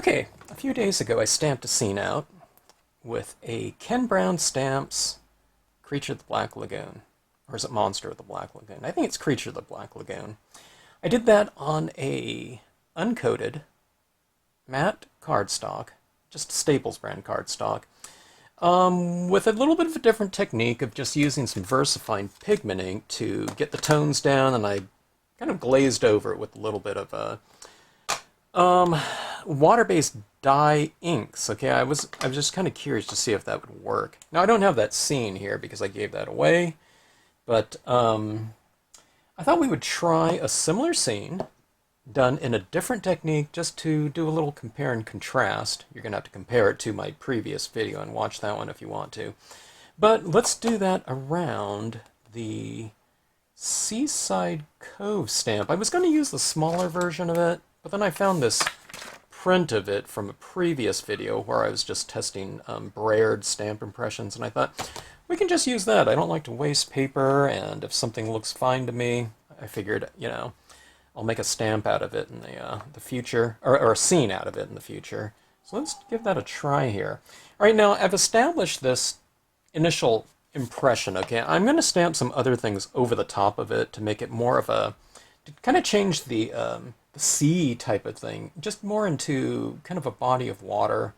Okay, a few days ago I stamped a scene out with a Ken Brown Stamps Creature of the Black Lagoon. Or is it Monster of the Black Lagoon? I think it's Creature of the Black Lagoon. I did that on a uncoated matte cardstock, just Staples brand cardstock, with a little bit of a different technique of just using some Versafine pigment ink to get the tones down, and I kind of glazed over it with a little bit of a water-based dye inks. Okay, I was just kind of curious to see if that would work. Now I don't have that scene here because I gave that away, but I thought we would try a similar scene done in a different technique just to do a little compare and contrast. You're going to have to compare it to my previous video and watch that one if you want to. But let's do that around the Seaside Cove stamp. I was going to use the smaller version of it, but then I found this print of it from a previous video where I was just testing brayered stamp impressions, and I thought, we can just use that. I don't like to waste paper, and if something looks fine to me, I figured, I'll make a stamp out of it in the future, or a scene out of it in the future. So let's give that a try here. All right, now I've established this initial impression, okay? I'm going to stamp some other things over the top of it to make it more of a, to kind of change the sea type of thing, just more into kind of a body of water.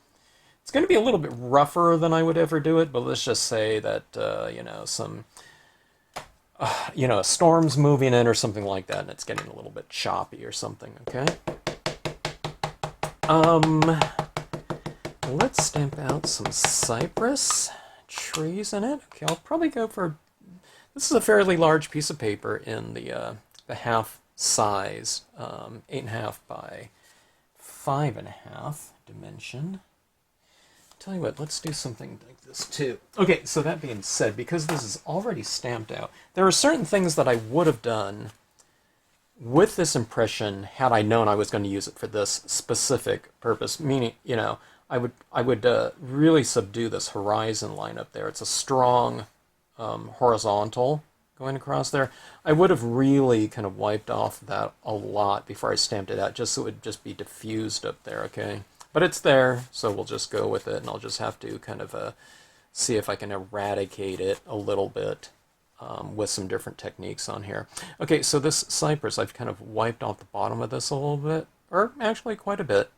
It's going to be a little bit rougher than I would ever do it, but let's just say that, a storm's moving in or something like that, and it's getting a little bit choppy or something, okay? Let's stamp out some cypress trees in it. Okay, I'll probably go for, this is a fairly large piece of paper in the half size, 8.5 by 5.5 dimension. Tell you what, let's do something like this too. Okay, so that being said, because this is already stamped out, there are certain things that I would have done with this impression had I known I was going to use it for this specific purpose. Meaning, I would really subdue this horizon line up there. It's a strong horizontal going across there. I would have really kind of wiped off that a lot before I stamped it out, just so it would just be diffused up there, okay? But it's there, so we'll just go with it, and I'll just have to kind of see if I can eradicate it a little bit with some different techniques on here. Okay, so this cypress, I've kind of wiped off the bottom of this a little bit, or actually quite a bit,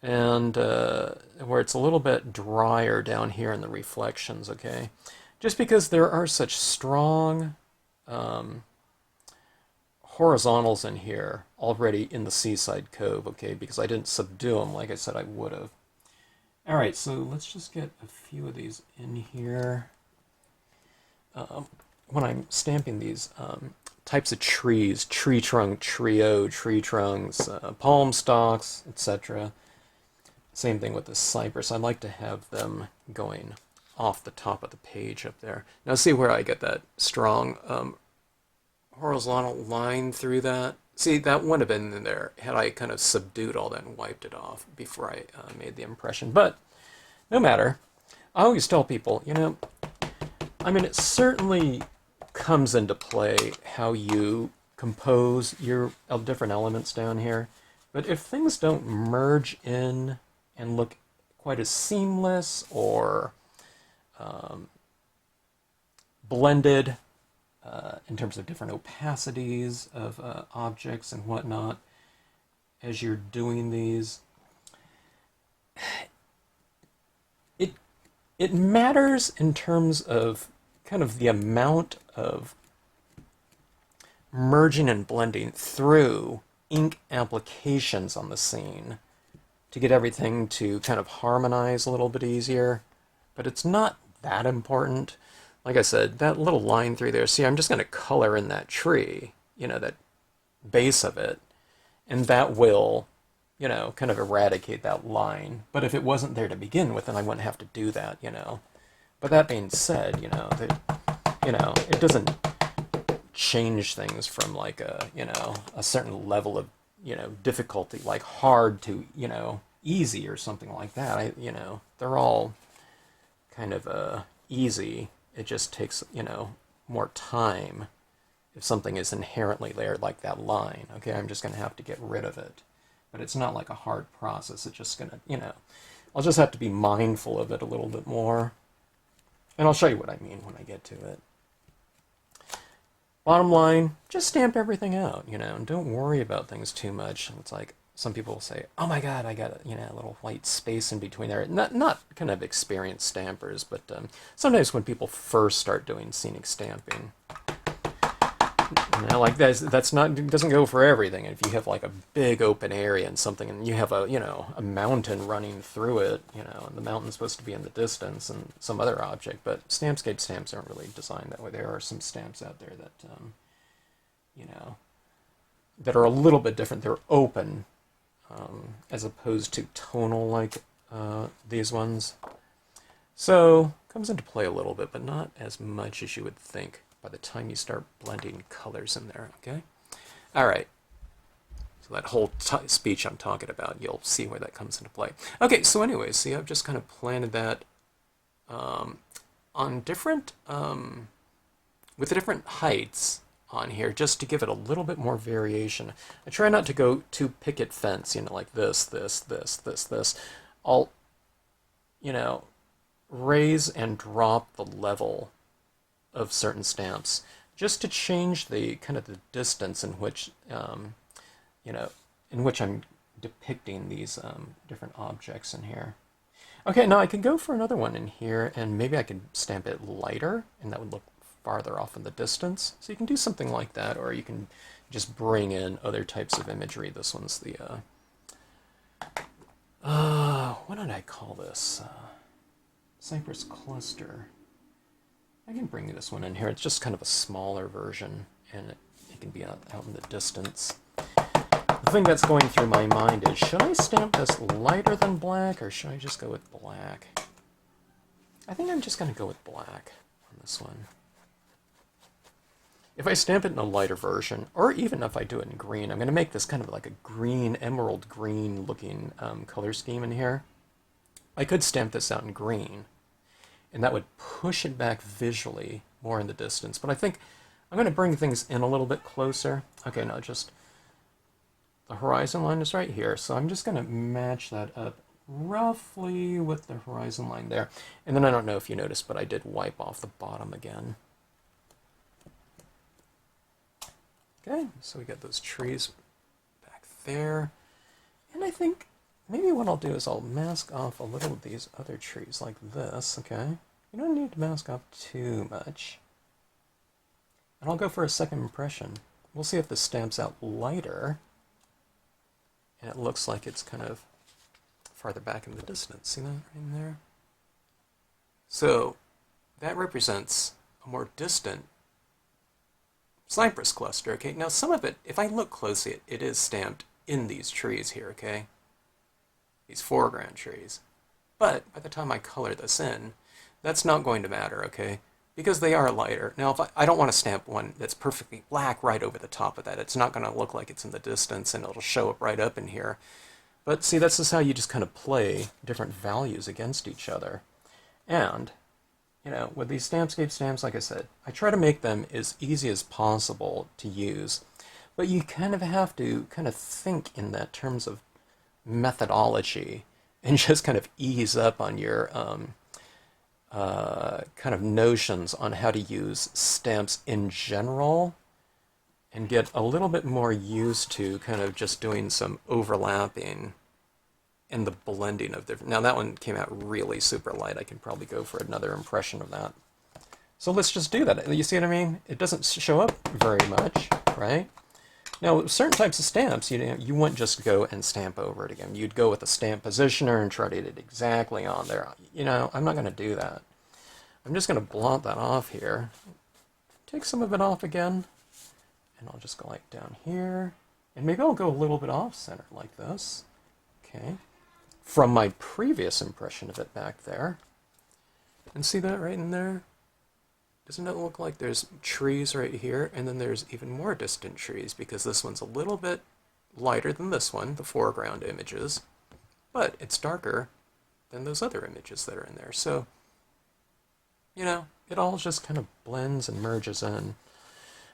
and where it's a little bit drier down here in the reflections, okay? Just because there are such strong horizontals in here already in the Seaside Cove, okay, because I didn't subdue them like I said I would have. All right, so let's just get a few of these in here. When I'm stamping these types of trees, tree trunk trio, tree trunks, palm stalks, etc. Same thing with the cypress. I like to have them going off the top of the page up there. Now see where I get that strong horizontal line through that? See, that would have been in there had I kind of subdued all that and wiped it off before I made the impression. But no matter. I always tell people, it certainly comes into play how you compose your different elements down here. But if things don't merge in and look quite as seamless or blended in terms of different opacities of objects and whatnot as you're doing these, it matters in terms of kind of the amount of merging and blending through ink applications on the scene to get everything to kind of harmonize a little bit easier, but it's not that important. Like I said, that little line through there, see, I'm just going to color in that tree, that base of it, and that will, kind of eradicate that line. But if it wasn't there to begin with, then I wouldn't have to do that, But that being said, it doesn't change things from like a certain level of, difficulty, like hard to, easy or something like that. They're all kind of easy. It just takes, more time if something is inherently layered like that line. Okay, I'm just going to have to get rid of it. but it's not like a hard process. It's just gonna, I'll just have to be mindful of it a little bit more. And I'll show you what I mean when I get to it. Bottom line, just stamp everything out, and don't worry about things too much. It's like some people will say, oh my god, I got a little white space in between there. Not kind of experienced stampers, but sometimes when people first start doing scenic stamping, like that's not, it doesn't go for everything. If you have like a big open area and something, and you have a mountain running through it, and the mountain's supposed to be in the distance and some other object, but Stampscape stamps aren't really designed that way. There are some stamps out there that, that are a little bit different. They're open, as opposed to tonal like these ones. So, comes into play a little bit, but not as much as you would think by the time you start blending colors in there, okay? All right. So that whole speech I'm talking about, you'll see where that comes into play. Okay, so anyways, see, I've just kind of planted that on different, with the different heights on here, just to give it a little bit more variation. I try not to go too picket fence, like this. I'll, raise and drop the level of certain stamps just to change the kind of the distance in which, in which I'm depicting these different objects in here. Okay, now I could go for another one in here, and maybe I could stamp it lighter, and that would look farther off in the distance. So you can do something like that, or you can just bring in other types of imagery. This one's the, what did I call this? Cypress Cluster. I can bring this one in here. It's just kind of a smaller version, and it can be out in the distance. The thing that's going through my mind is, should I stamp this lighter than black, or should I just go with black? I think I'm just going to go with black on this one. If I stamp it in a lighter version, or even if I do it in green, I'm going to make this kind of like a green, emerald green looking color scheme in here. I could stamp this out in green, and that would push it back visually more in the distance. But I think I'm going to bring things in a little bit closer. Okay, now just the horizon line is right here, so I'm just going to match that up roughly with the horizon line there. And then I don't know if you noticed, but I did wipe off the bottom again. Okay, so we got those trees back there. And I think maybe what I'll do is I'll mask off a little of these other trees like this, okay? You don't need to mask off too much. And I'll go for a second impression. We'll see if this stamps out lighter, and it looks like it's kind of farther back in the distance. See that right in there? So that represents a more distant Cypress cluster, okay? Now some of it, if I look closely, it is stamped in these trees here, okay? These foreground trees. But by the time I color this in, that's not going to matter, okay? Because they are lighter. Now, if I don't want to stamp one that's perfectly black right over the top of that. It's not going to look like it's in the distance, and it'll show up right up in here. But see, that's just how you just kind of play different values against each other. And, with these Stampscape stamps, like I said, I try to make them as easy as possible to use. But you kind of have to kind of think in that terms of methodology and just kind of ease up on your kind of notions on how to use stamps in general, and get a little bit more used to kind of just doing some overlapping and the blending of different. Now that one came out really super light. I can probably go for another impression of that. So let's just do that. You see what I mean? It doesn't show up very much, right? Now, certain types of stamps, you wouldn't just go and stamp over it again. You'd go with a stamp positioner and try to get it exactly on there. I'm not going to do that. I'm just going to blot that off here. Take some of it off again, and I'll just go like down here. And maybe I'll go a little bit off-center like this. Okay. From my previous impression of it back there. And see that right in there? Doesn't it look like there's trees right here, and then there's even more distant trees, because this one's a little bit lighter than this one, the foreground images, but it's darker than those other images that are in there. So, it all just kind of blends and merges in.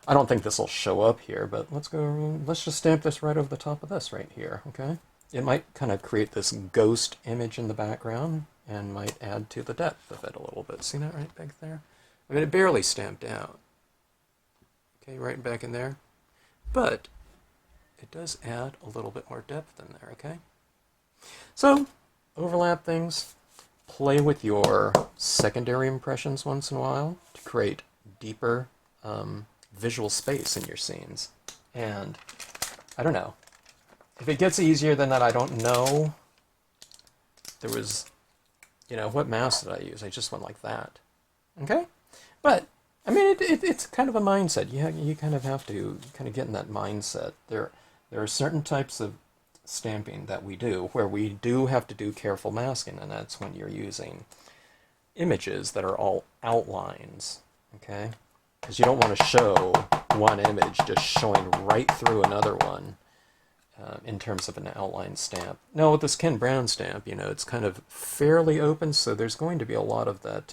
I don't think this will show up here, but let's just stamp this right over the top of this right here, okay? it might kind of create this ghost image in the background and might add to the depth of it a little bit. See that right back there? I mean, it barely stamped out. Okay, right back in there. But it does add a little bit more depth in there, okay? So, overlap things. Play with your secondary impressions once in a while to create deeper visual space in your scenes. And, I don't know. If it gets easier than that, I don't know. There was, what mask did I use? I just went like that. Okay? But, I mean, it's kind of a mindset. You kind of have to kind of get in that mindset. There are certain types of stamping that we do where we do have to do careful masking, and that's when you're using images that are all outlines, okay? Because you don't want to show one image just showing right through another one in terms of an outline stamp. Now with this Ken Brown stamp, it's kind of fairly open, so there's going to be a lot of that,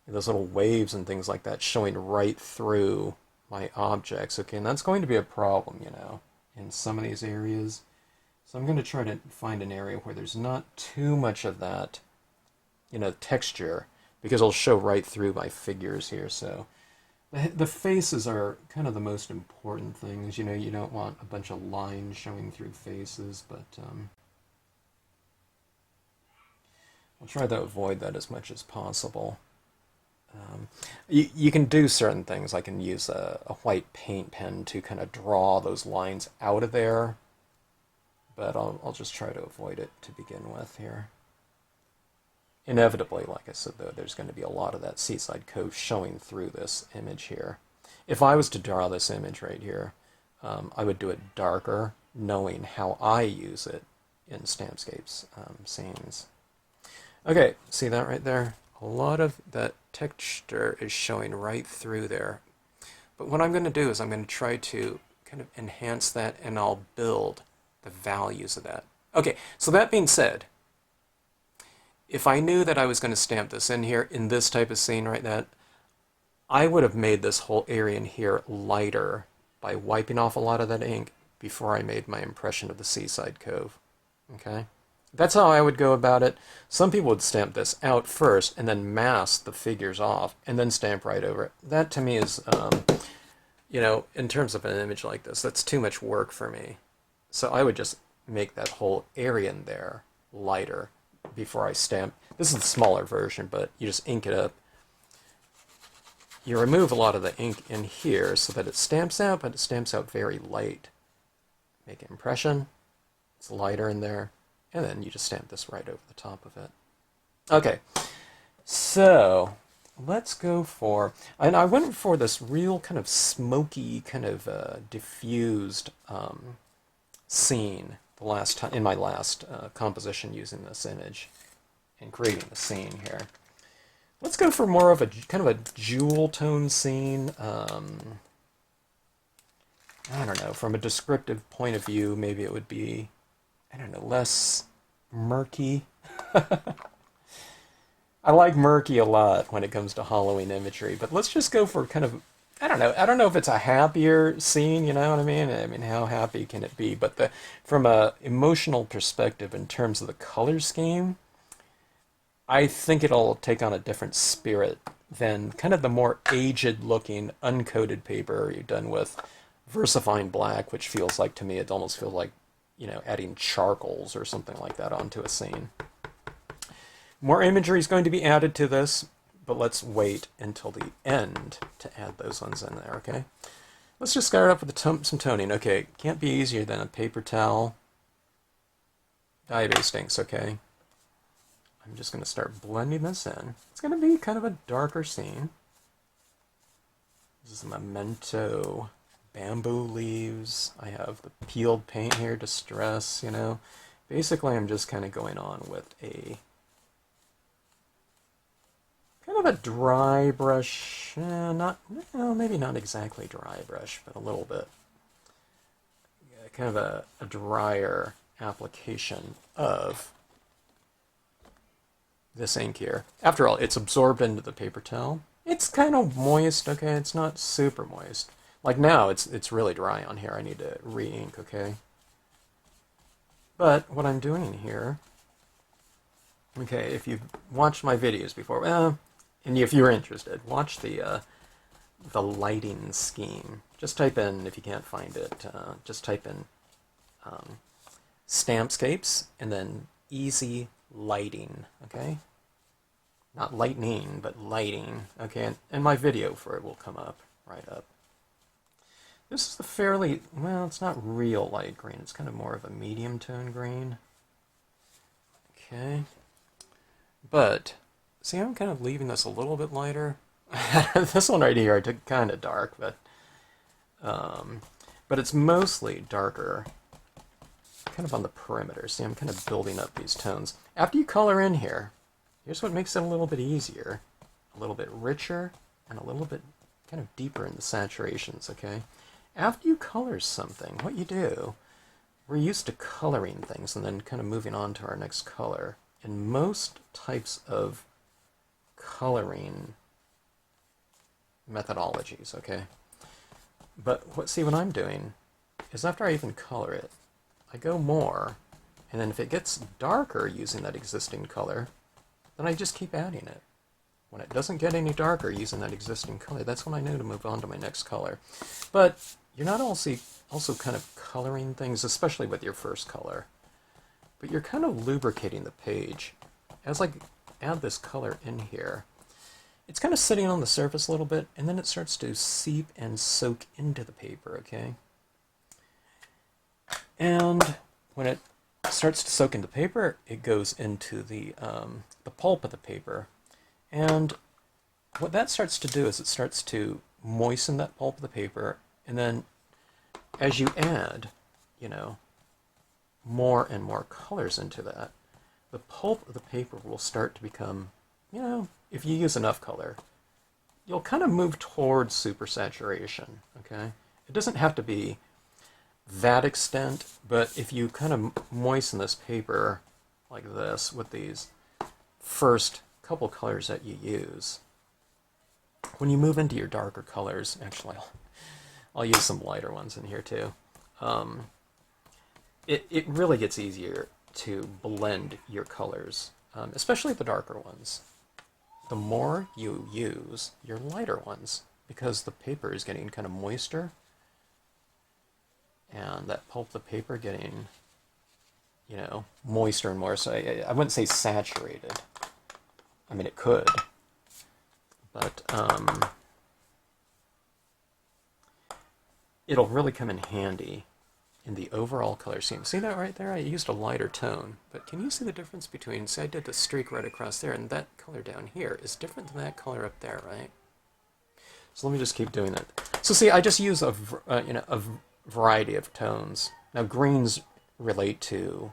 those little waves and things like that showing right through my objects, okay? And that's going to be a problem, in some of these areas. So I'm going to try to find an area where there's not too much of that, texture, because it'll show right through my figures here. So the faces are kind of the most important things. You don't want a bunch of lines showing through faces, but I'll try to avoid that as much as possible. You can do certain things. I can use a white paint pen to kind of draw those lines out of there, but I'll just try to avoid it to begin with here. Inevitably, like I said, though, there's going to be a lot of that Seaside Cove showing through this image here. If I was to draw this image right here, I would do it darker, knowing how I use it in Stampscapes scenes. Okay, see that right there? A lot of that texture is showing right through there. But what I'm going to do is I'm going to try to kind of enhance that, and I'll build the values of that. Okay, so that being said, if I knew that I was going to stamp this in here, in this type of scene right now, I would have made this whole area in here lighter by wiping off a lot of that ink before I made my impression of the Seaside Cove. Okay? That's how I would go about it. Some people would stamp this out first and then mask the figures off and then stamp right over it. That to me is, in terms of an image like this, that's too much work for me. So I would just make that whole area in there lighter before I stamp. This is the smaller version, but you just ink it up. You remove a lot of the ink in here so that it stamps out, but it stamps out very light. Make an impression. It's lighter in there. And then you just stamp this right over the top of it. Okay, so let's go for, and I went for this real kind of smoky, kind of diffused scene the last time in my last composition using this image and creating the scene here. Let's go for more of a kind of a jewel tone scene. I don't know, from a descriptive point of view, maybe it would be, I don't know, less murky. I like murky a lot when it comes to Halloween imagery, but let's just go for kind of, I don't know if it's a happier scene, you know what I mean? I mean, how happy can it be? But from a emotional perspective, in terms of the color scheme, I think it'll take on a different spirit than kind of the more aged-looking, uncoated paper you've done with Versafine Black, which feels like, to me, it almost feels like, adding charcoals or something like that onto a scene. More imagery is going to be added to this, but let's wait until the end to add those ones in there, okay? Let's just start off with some toning. Okay, can't be easier than a paper towel. Dye-based inks, okay? I'm just going to start blending this in. It's going to be kind of a darker scene. This is Memento bamboo leaves. I have the peeled paint here, distress, Basically, I'm just kind of going on with a kind of a dry brush. Maybe not exactly dry brush, but a little bit. Yeah, kind of a drier application of this ink here. After all, it's absorbed into the paper towel. It's kind of moist, okay? It's not super moist. Like now, it's really dry on here. I need to re-ink, okay? But what I'm doing here, okay, if you've watched my videos before, well, and if you're interested, watch the lighting scheme. Just type in, if you can't find it, just type in Stampscapes and then easy lighting, okay? Not lightning, but lighting, okay? And my video for it will come up, right up. This is the fairly, well, it's not real light green. It's kind of more of a medium tone green. Okay. But, see, I'm kind of leaving this a little bit lighter. This one right here I took kind of dark, but it's mostly darker, kind of on the perimeter. See, I'm kind of building up these tones. After you color in here, here's what makes it a little bit easier, a little bit richer, and a little bit kind of deeper in the saturations, okay? After you color something, what you do, we're used to coloring things and then kind of moving on to our next color. In most types of coloring methodologies, okay? But see, what I'm doing is after I even color it, I go more, and then if it gets darker using that existing color, then I just keep adding it. When it doesn't get any darker using that existing color, that's when I know to move on to my next color. But you're not also kind of coloring things, especially with your first color, but you're kind of lubricating the page. As I add this color in here, it's kind of sitting on the surface a little bit, and then it starts to seep and soak into the paper, okay? And when it starts to soak into paper, it goes into the pulp of the paper. And what that starts to do is it starts to moisten that pulp of the paper, and then as you add, you know, more and more colors into that, the pulp of the paper will start to become, you know, if you use enough color, you'll kind of move towards supersaturation, okay? It doesn't have to be that extent, but if you kind of moisten this paper like this with these first couple colors that you use, when you move into your darker colors, actually I'll use some lighter ones in here too, it really gets easier to blend your colors, especially the darker ones. The more you use your lighter ones, because the paper is getting kind of moister, and that pulp of the paper getting, you know, moister and more. So I wouldn't say saturated. I mean, it could, but it'll really come in handy in the overall color scheme. See that right there? I used a lighter tone, but can you see the difference between, see, I did the streak right across there, and that color down here is different than that color up there, right? So let me just keep doing that. So see, I just use a variety of tones. Now greens relate to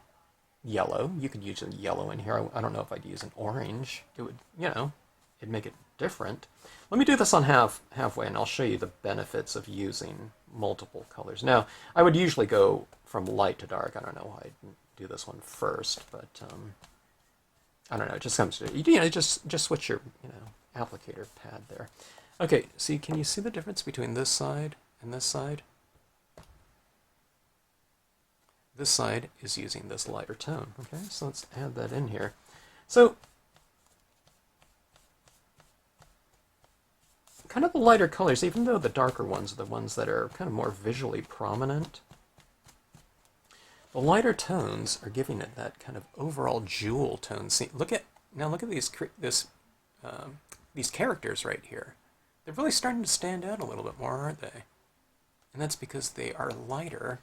yellow. You could use a yellow in here. I don't know if I'd use an orange. It would, you know, it'd make it different. Let me do this on halfway, and I'll show you the benefits of using multiple colors. Now, I would usually go from light to dark. I don't know why I didn't do this one first, but I don't know. It just comes to, you know, just switch your, you know, applicator pad there. Okay, see, can you see the difference between this side and this side? This side is using this lighter tone. Okay, so let's add that in here. So kind of the lighter colors, even though the darker ones are the ones that are kind of more visually prominent, the lighter tones are giving it that kind of overall jewel tone. See, look at these characters right here. They're really starting to stand out a little bit more, aren't they? And that's because they are lighter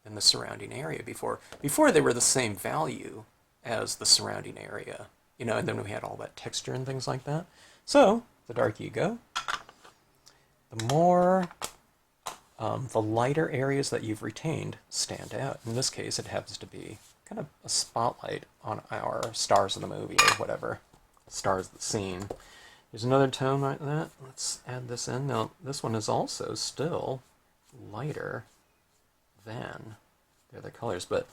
than the surrounding area before. Before they were the same value as the surrounding area, you know, and then we had all that texture and things like that. So the darker you go, the more the lighter areas that you've retained stand out. In this case, it happens to be kind of a spotlight on our stars of the movie or whatever, stars of the scene. There's another tone like that. Let's add this in. Now, this one is also still lighter than the other colors, but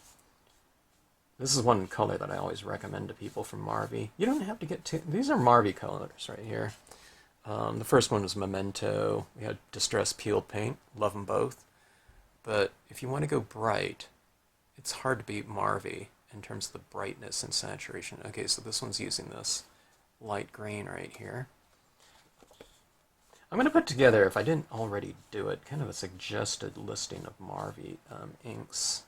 this is one color that I always recommend to people from Marvy. You don't have to get too, these are Marvy colors right here. The first one was Memento. We had Distress Peeled Paint. Love them both. But if you want to go bright, it's hard to beat Marvy in terms of the brightness and saturation. Okay, so this one's using this light green right here. I'm going to put together, if I didn't already do it, kind of a suggested listing of Marvy inks.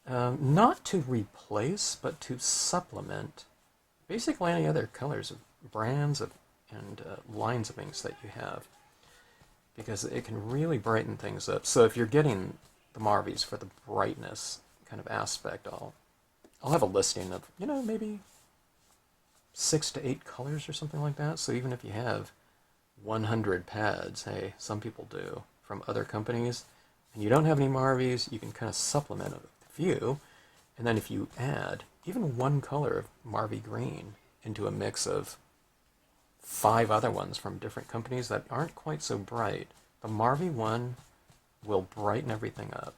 Not to replace, but to supplement basically any other colors of brands of and lines of inks that you have, because it can really brighten things up. So if you're getting the Marvies for the brightness kind of aspect, I'll have a listing of, you know, maybe 6 to 8 colors or something like that. So even if you have 100 pads, hey, some people do, from other companies, and you don't have any Marvies, you can kind of supplement a few, and then if you add even one color of Marvy green into a mix of 5 other ones from different companies that aren't quite so bright, the Marvy one will brighten everything up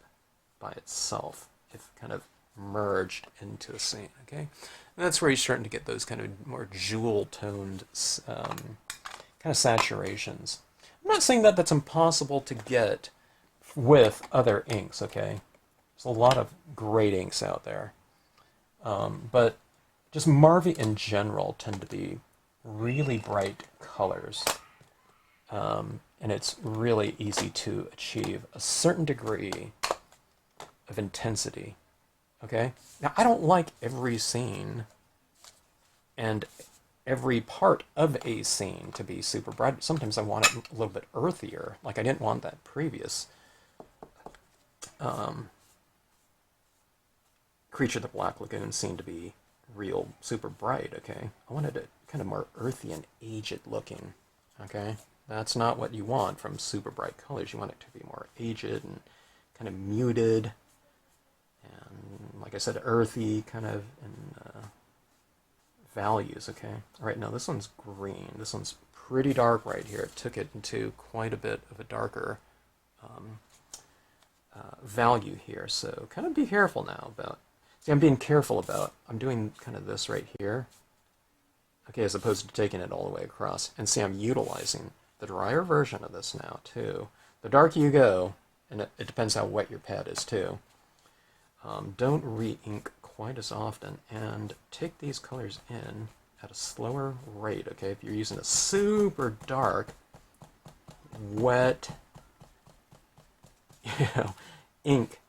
by itself if kind of merged into a scene, okay? And that's where you're starting to get those kind of more jewel-toned kind of saturations. I'm not saying that that's impossible to get with other inks, okay? There's a lot of great inks out there. But just Marvy in general tend to be really bright colors. And it's really easy to achieve a certain degree of intensity, okay? Now, I don't like every scene and every part of a scene to be super bright. Sometimes I want it a little bit earthier. Like I didn't want that previous Creature of the Black Lagoon scene to be real super bright, okay? I wanted it kind of more earthy and aged looking, okay? That's not what you want from super bright colors. You want it to be more aged and kind of muted and, like I said, earthy kind of in values, okay? All right, now this one's green. This one's pretty dark right here. It took it into quite a bit of a darker value here, so kind of be careful now about... See, I'm being careful about... I'm doing kind of this right here, okay, as opposed to taking it all the way across. And see, I'm utilizing the drier version of this now, too. The darker you go, and it depends how wet your pad is, too, don't re-ink quite as often, and take these colors in at a slower rate, okay? If you're using a super dark, wet, you know, ink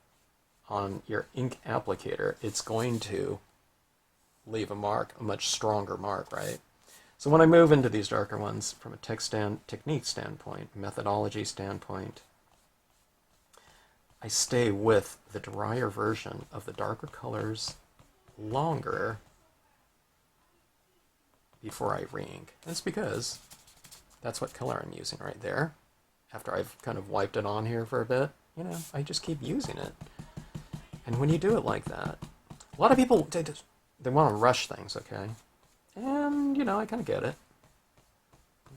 on your ink applicator, it's going to leave a mark, a much stronger mark, right? So when I move into these darker ones, from a technique standpoint, methodology standpoint, I stay with the drier version of the darker colors longer before I re-ink. That's because that's what color I'm using right there. After I've kind of wiped it on here for a bit, you know, I just keep using it. And when you do it like that, a lot of people, they want to rush things, okay? And, you know, I kind of get it.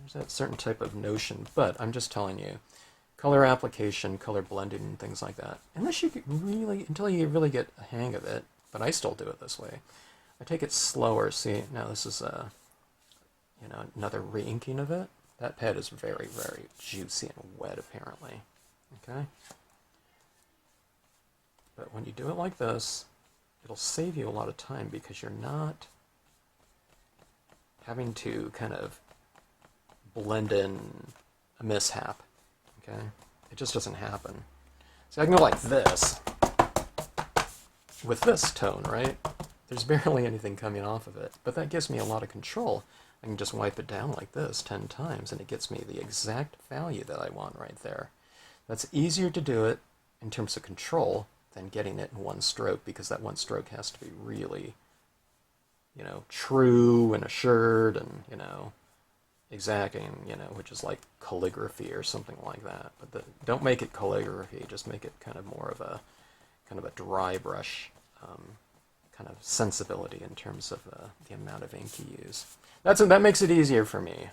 There's that certain type of notion, but I'm just telling you, color application, color blending, and things like that, unless you really, until you really get a hang of it, but I still do it this way. I take it slower. See, now this is you know, another re-inking of it. That pad is very, very juicy and wet, apparently. Okay? But when you do it like this, it'll save you a lot of time because you're not having to kind of blend in a mishap. Okay? It just doesn't happen. So I can go like this with this tone, right? There's barely anything coming off of it, but that gives me a lot of control. I can just wipe it down like this 10 times, and it gets me the exact value that I want right there. That's easier to do it in terms of control than getting it in one stroke, because that one stroke has to be really, you know, true and assured and, you know, exacting, you know, which is like calligraphy or something like that. But don't make it calligraphy, just make it kind of more of a dry brush kind of sensibility in terms of the amount of ink you use. That makes it easier for me.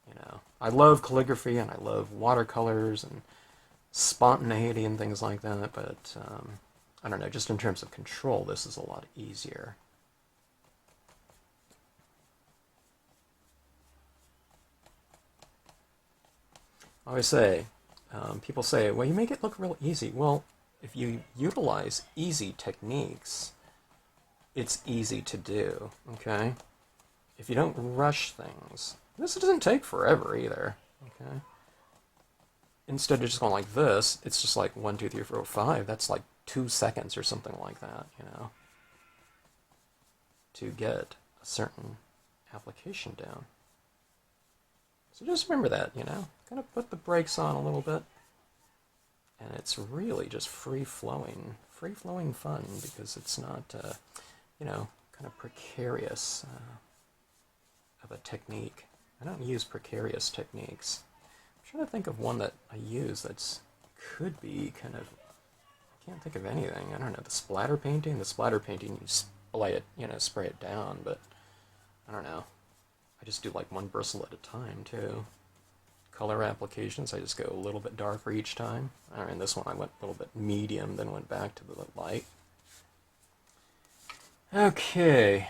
You know, I love calligraphy and I love watercolors and spontaneity and things like that, but I don't know, just in terms of control, this is a lot easier. I always say, people say, well, you make it look real easy. Well, if you utilize easy techniques, it's easy to do, okay? If you don't rush things, this doesn't take forever either, okay? Instead of just going like this, it's just like 1, 2, 3, 4, 5. That's like 2 seconds or something like that, you know, to get a certain application down. So just remember that, you know, kind of put the brakes on a little bit. And it's really just free-flowing fun, because it's not, you know, kind of precarious of a technique. I don't use precarious techniques. I'm trying to think of one that I use that's could be kind of, I can't think of anything. I don't know, the splatter painting, you spray it down, but I don't know. I just do like one bristle at a time too. Color applications, I just go a little bit darker each time. In this one I went a little bit medium, then went back to the light. Okay.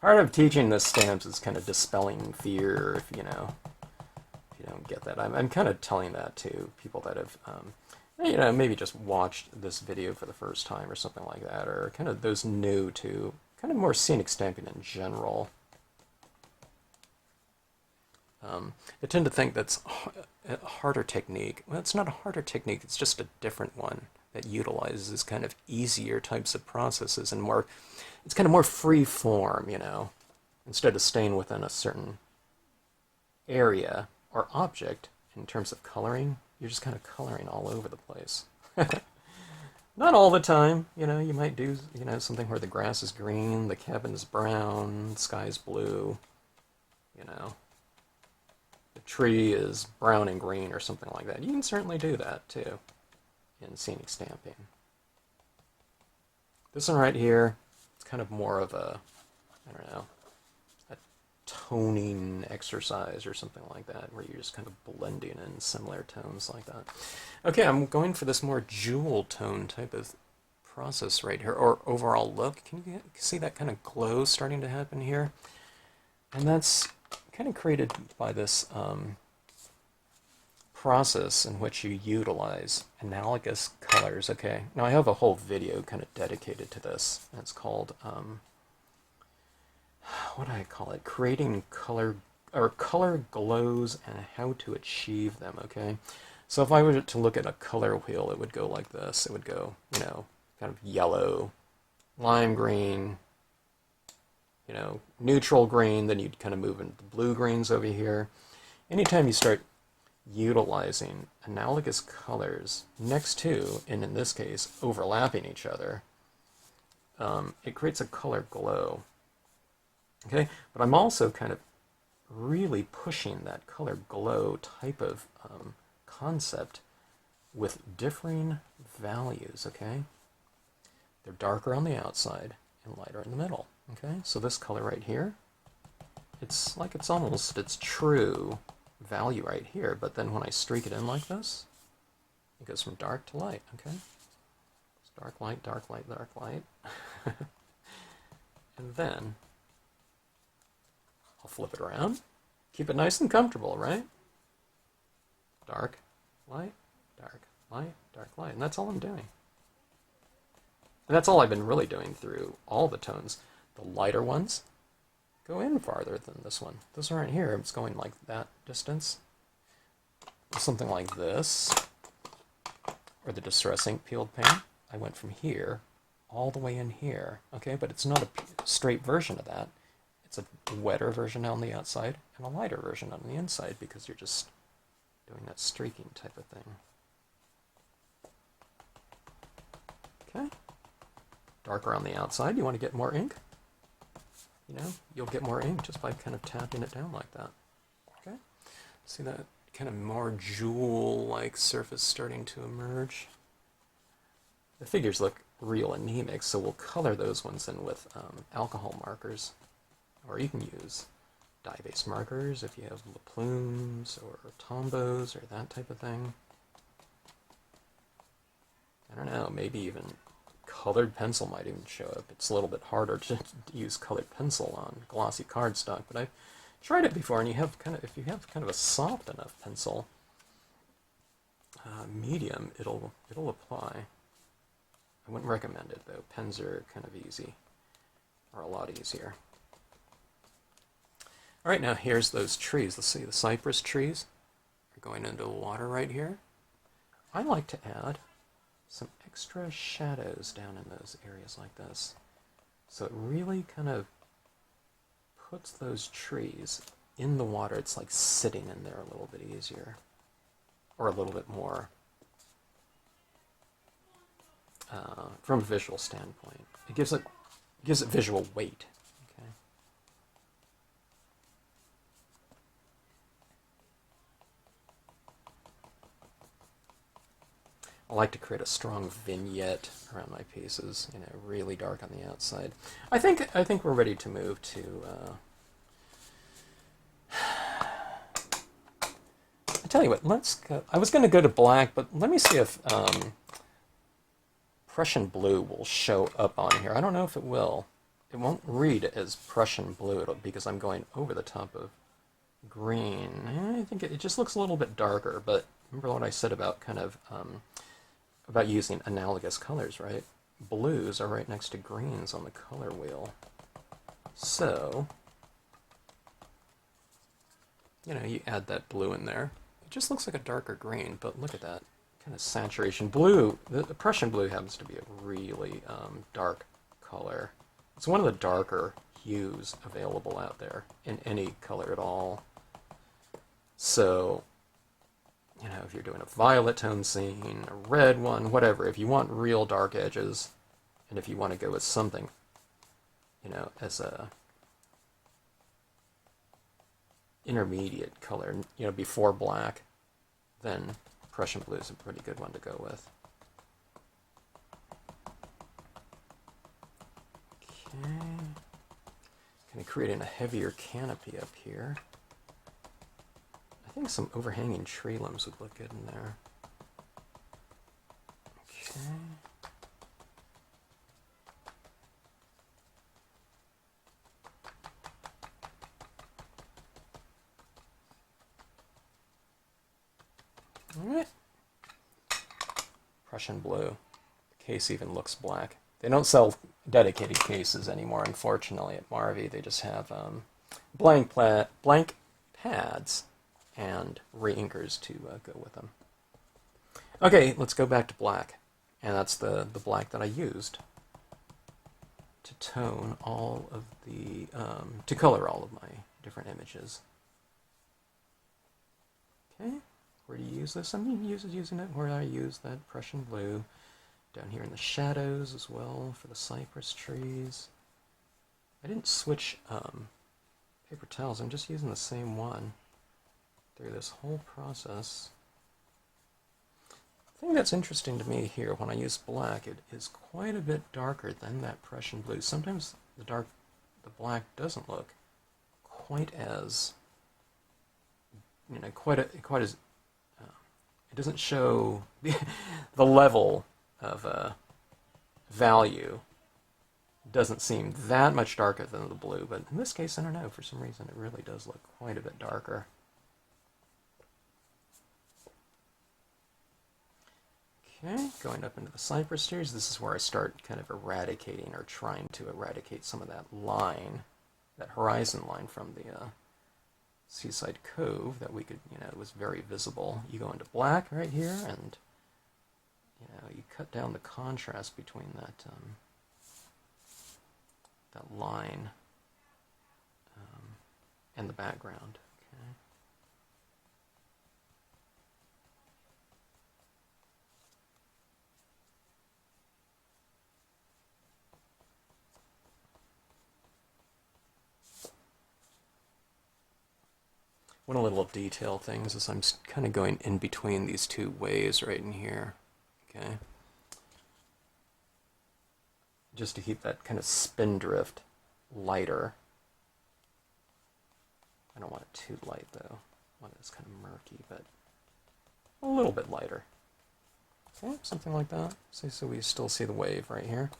Part of teaching the stamps is kind of dispelling fear, if you don't get that. I'm kind of telling that to people that have, maybe just watched this video for the first time or something like that, or kind of those new to kind of more scenic stamping in general. I tend to think that's a harder technique. Well, it's not a harder technique, it's just a different one that utilizes kind of easier types of processes and more, it's kind of more free form, you know. Instead of staying within a certain area or object in terms of coloring, you're just kind of coloring all over the place. Not all the time, you know, you might do, something where the grass is green, the cabin's brown, the sky's blue, you know. The tree is brown and green or something like that. You can certainly do that too in scenic stamping. This one right here, it's kind of more of a, I don't know, a toning exercise or something like that, where you're just kind of blending in similar tones like that. Okay, I'm going for this more jewel tone type of process right here, or overall look. Can you see that kind of glow starting to happen here? And that's kind of created by this process in which you utilize analogous colors. Okay, now I have a whole video kind of dedicated to this. It's called, what do I call it? Creating color, or color glows and how to achieve them, okay? So if I were to look at a color wheel, it would go like this. It would go, kind of yellow, lime green, neutral green, then you'd kind of move into the blue greens over here. Anytime you start utilizing analogous colors next to, and in this case, overlapping each other, it creates a color glow. Okay, but I'm also kind of really pushing that color glow type of concept with differing values, okay? They're darker on the outside and lighter in the middle, okay? So this color right here, it's like it's almost its true value right here, but then when I streak it in like this, it goes from dark to light, okay? It's dark, light, dark, light, dark, light. And then I'll flip it around. Keep it nice and comfortable, right? Dark, light, dark, light, dark, light. And that's all I'm doing. And that's all I've been really doing through all the tones. The lighter ones go in farther than this one. This one right here, it's going like that distance. Something like this. Or the Distress Ink peeled paint. I went from here all the way in here. Okay, but it's not a straight version of that. It's a wetter version on the outside and a lighter version on the inside, because you're just doing that streaking type of thing. Okay. Darker on the outside. You want to get more ink? You'll get more ink just by kind of tapping it down like that. Okay. See that kind of more jewel-like surface starting to emerge? The figures look real anemic, so we'll color those ones in with alcohol markers. Or you can use dye-based markers if you have plumes or tombos or that type of thing. I don't know, maybe even colored pencil might even show up. It's a little bit harder to use colored pencil on glossy cardstock, but I've tried it before, and if you have kind of a soft enough pencil, medium, it'll apply. I wouldn't recommend it though. Pens are kind of easy, or a lot easier. All right, now here's those trees. Let's see, the cypress trees are going into the water right here. I like to add some extra shadows down in those areas like this. So it really kind of puts those trees in the water. It's like sitting in there a little bit easier, or a little bit more from a visual standpoint. It gives it visual weight. Okay. I like to create a strong vignette around my pieces, you know, really dark on the outside. I think we're ready to move to. I tell you what, let's go. I was going to go to black, but let me see if Prussian blue will show up on here. I don't know if it will. It won't read as Prussian blue because I'm going over the top of green. I think it just looks a little bit darker, but remember what I said about kind of about using analogous colors, right? Blues are right next to greens on the color wheel. So, you know, you add that blue in there. It just looks like a darker green, but look at that kind of saturation. Blue, the Prussian blue happens to be a really dark color. It's one of the darker hues available out there in any color at all. So, you know, if you're doing a violet tone scene, a red one, whatever, if you want real dark edges, and if you want to go with something, you know, as a intermediate color, you know, before black, then Prussian blue is a pretty good one to go with. Okay. Kind of creating a heavier canopy up here. I think some overhanging tree limbs would look good in there. Okay. All right. Prussian blue. The case even looks black. They don't sell dedicated cases anymore, unfortunately, at Marvy. They just have blank pads and re-inkers to go with them. Okay, let's go back to black. And that's the black that I used to tone all of the, to color all of my different images. Okay. Where do you use this? I'm using it where I use that Prussian blue. Down here in the shadows as well for the cypress trees. I didn't switch paper towels. I'm just using the same one through this whole process. The thing that's interesting to me here when I use black, it is quite a bit darker than that Prussian blue. Sometimes the black doesn't look quite as, you know, quite as it doesn't show the level of value. Doesn't seem that much darker than the blue, but in this case, I don't know, for some reason it really does look quite a bit darker. Okay, going up into the cypress trees, this is where I start kind of eradicating or trying to eradicate some of that line, that horizon line from the Seaside Cove that we could, you know, was very visible. You go into black right here, and you know, you cut down the contrast between that that line and the background. Okay. One of the little detail things is I'm kind of going in between these two waves right in here. Okay. Just to keep that kind of spindrift lighter. I don't want it too light though. I want it kind of murky, but a little bit lighter. Okay, something like that. So we still see the wave right here.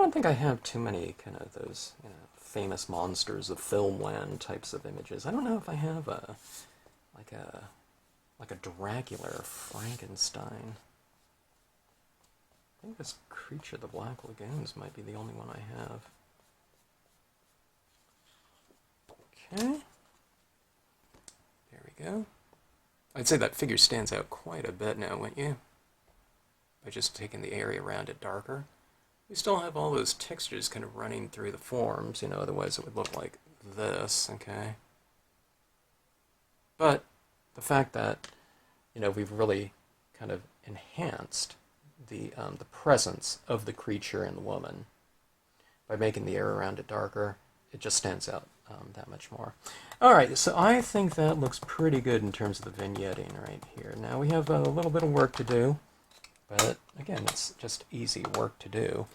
don't think I have too many kind of those, famous monsters of filmland types of images. I don't know if I have like a Dracula or Frankenstein. I think this Creature of the Black Lagoons might be the only one I have. Okay. There we go. I'd say that figure stands out quite a bit now, wouldn't you? By just taking the area around it darker. We still have all those textures kind of running through the forms, otherwise it would look like this, okay? But the fact that, we've really kind of enhanced the presence of the creature and the woman by making the area around it darker, it just stands out that much more. Alright, so I think that looks pretty good in terms of the vignetting right here. Now we have a little bit of work to do. But again, it's just easy work to do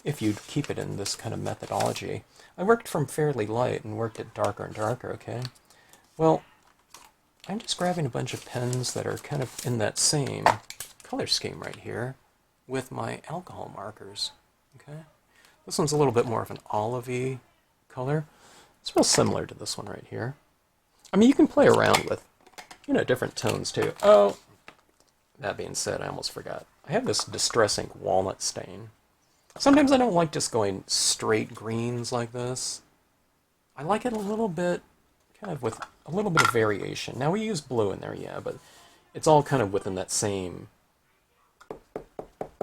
if you keep it in this kind of methodology. I worked from fairly light and worked it darker and darker, okay? Well, I'm just grabbing a bunch of pens that are kind of in that same color scheme right here with my alcohol markers, okay? This one's a little bit more of an olivey color. It's real similar to this one right here. I mean, you can play around with, different tones too. Oh, that being said, I almost forgot. I have this Distress Ink walnut stain. Sometimes I don't like just going straight greens like this. I like it a little bit, kind of with a little bit of variation. Now we use blue in there, yeah, but it's all kind of within that same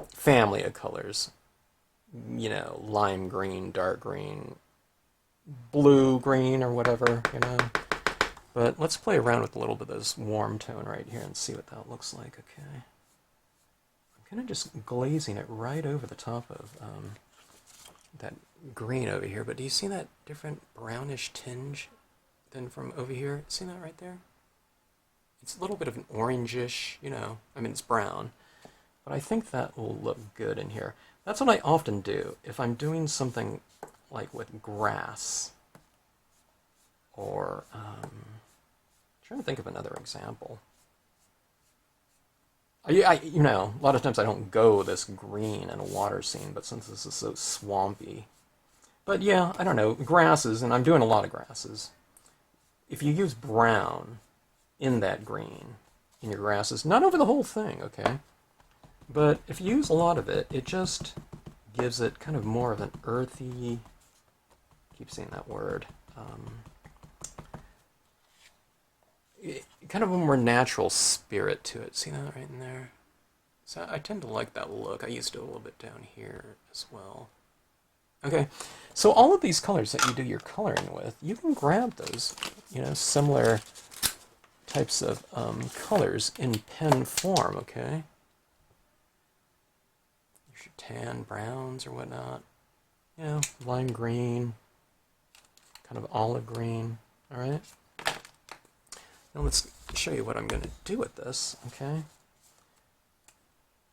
family of colors. Lime green, dark green, blue green, or whatever, But let's play around with a little bit of this warm tone right here and see what that looks like, okay? I'm kind of just glazing it right over the top of that green over here, but do you see that different brownish tinge than from over here? See that right there? It's a little bit of an orangish, I mean it's brown, but I think that will look good in here. That's what I often do if I'm doing something like with grass or trying to think of another example. A lot of times I don't go this green in a water scene, but since this is so swampy. But yeah, I don't know, grasses, and I'm doing a lot of grasses. If you use brown in that green, in your grasses, not over the whole thing, okay? But if you use a lot of it, it just gives it kind of more of an earthy, keep saying that word, kind of a more natural spirit to it. See that right in there? So I tend to like that look. I used it a little bit down here as well. Okay, so all of these colors that you do your coloring with, you can grab those, similar types of colors in pen form, okay? Your tan browns or whatnot. Lime green, kind of olive green, all right? Now let's show you what I'm going to do with this, okay?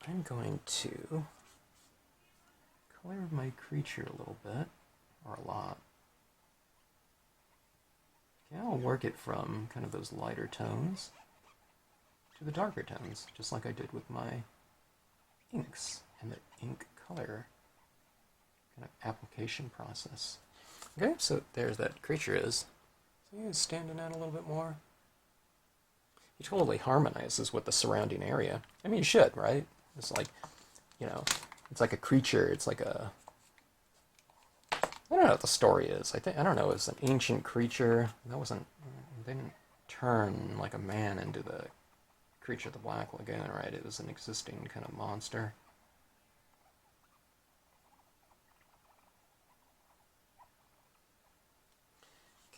I'm going to color my creature a little bit, or a lot. Okay, I'll work it from kind of those lighter tones to the darker tones, just like I did with my inks and the ink color kind of application process. Okay, so there's that creature is. See, it's standing out a little bit more. He totally harmonizes with the surrounding area. I mean, you should, right? It's like, it's like a creature. It's like a, I don't know what the story is. I don't know, it's an ancient creature. That wasn't, they didn't turn like a man into the Creature of the Black Lagoon, right? It was an existing kind of monster.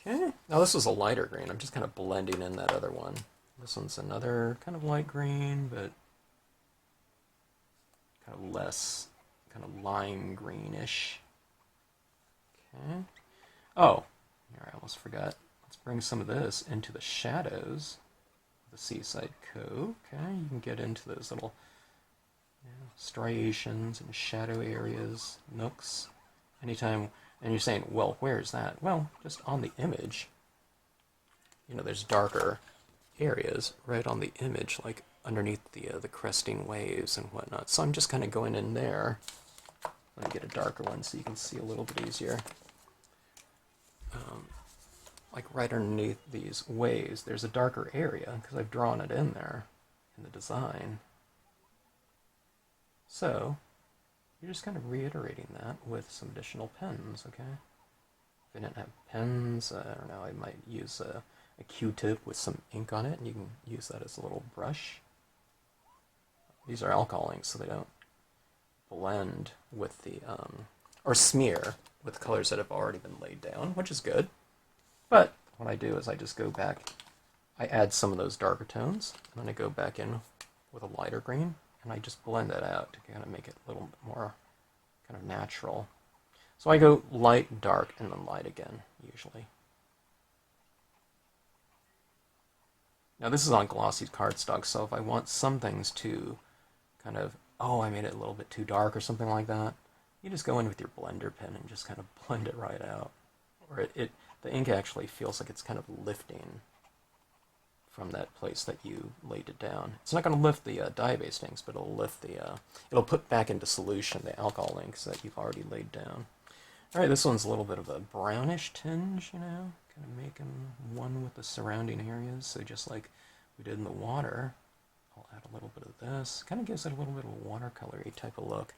Okay, now this is a lighter green. I'm just kind of blending in that other one. This one's another kind of light green, but kind of less, kind of lime greenish. Okay. Oh, here I almost forgot. Let's bring some of this into the shadows of the Seaside Cove. Okay, you can get into those little striations and shadow areas, nooks, anytime. And you're saying, well, where's that? Well, just on the image. There's darker areas right on the image, like underneath the cresting waves and whatnot. So I'm just kind of going in there Let me get a darker one so you can see a little bit easier. Like right underneath these waves, there's a darker area because I've drawn it in there in the design. So you're just kind of reiterating that with some additional pens, okay? If I didn't have pens, I don't know, I might use a Q-tip with some ink on it, and you can use that as a little brush. These are alcohol inks, so they don't blend with the, or smear with colors that have already been laid down, which is good. But what I do is I just go back, I add some of those darker tones, and then I go back in with a lighter green, and I just blend that out to kind of make it a little bit more kind of natural. So I go light, dark, and then light again, usually. Now this is on glossy cardstock, so if I want some things to kind of, oh, I made it a little bit too dark or something like that, you just go in with your blender pen and just kind of blend it right out. Or the ink actually feels like it's kind of lifting from that place that you laid it down. It's not going to lift the dye-based inks, but it'll lift the, it'll put back into solution the alcohol inks that you've already laid down. All right, this one's a little bit of a brownish tinge, you know, kind of making one with the surrounding areas. So just like we did in the water, I'll add a little bit of this. Kind of gives it a little bit of a watercolor-y type of look.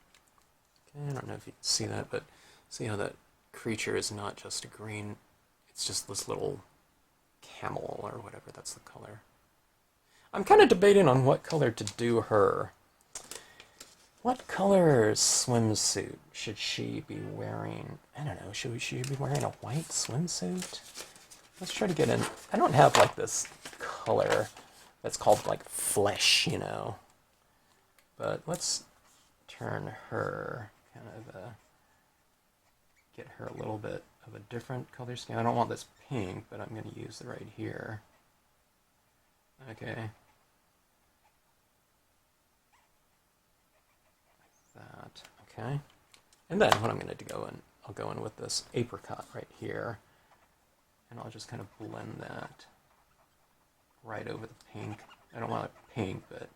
Okay, I don't know if you can see that, but see how that creature is not just a green, it's just this little camel or whatever, that's the color. I'm kind of debating on what color to do her. What color swimsuit should she be wearing? I don't know, should she be wearing a white swimsuit? Let's try to get in. I don't have like this color that's called like flesh, you know. But let's turn her kind of get her a little bit of a different color scheme. I don't want this pink, but I'm going to use it right here. Okay. That. Okay. And then what I'm going to go in, I'll go in with this apricot right here, and I'll just kind of blend that right over the pink. I don't want it pink, but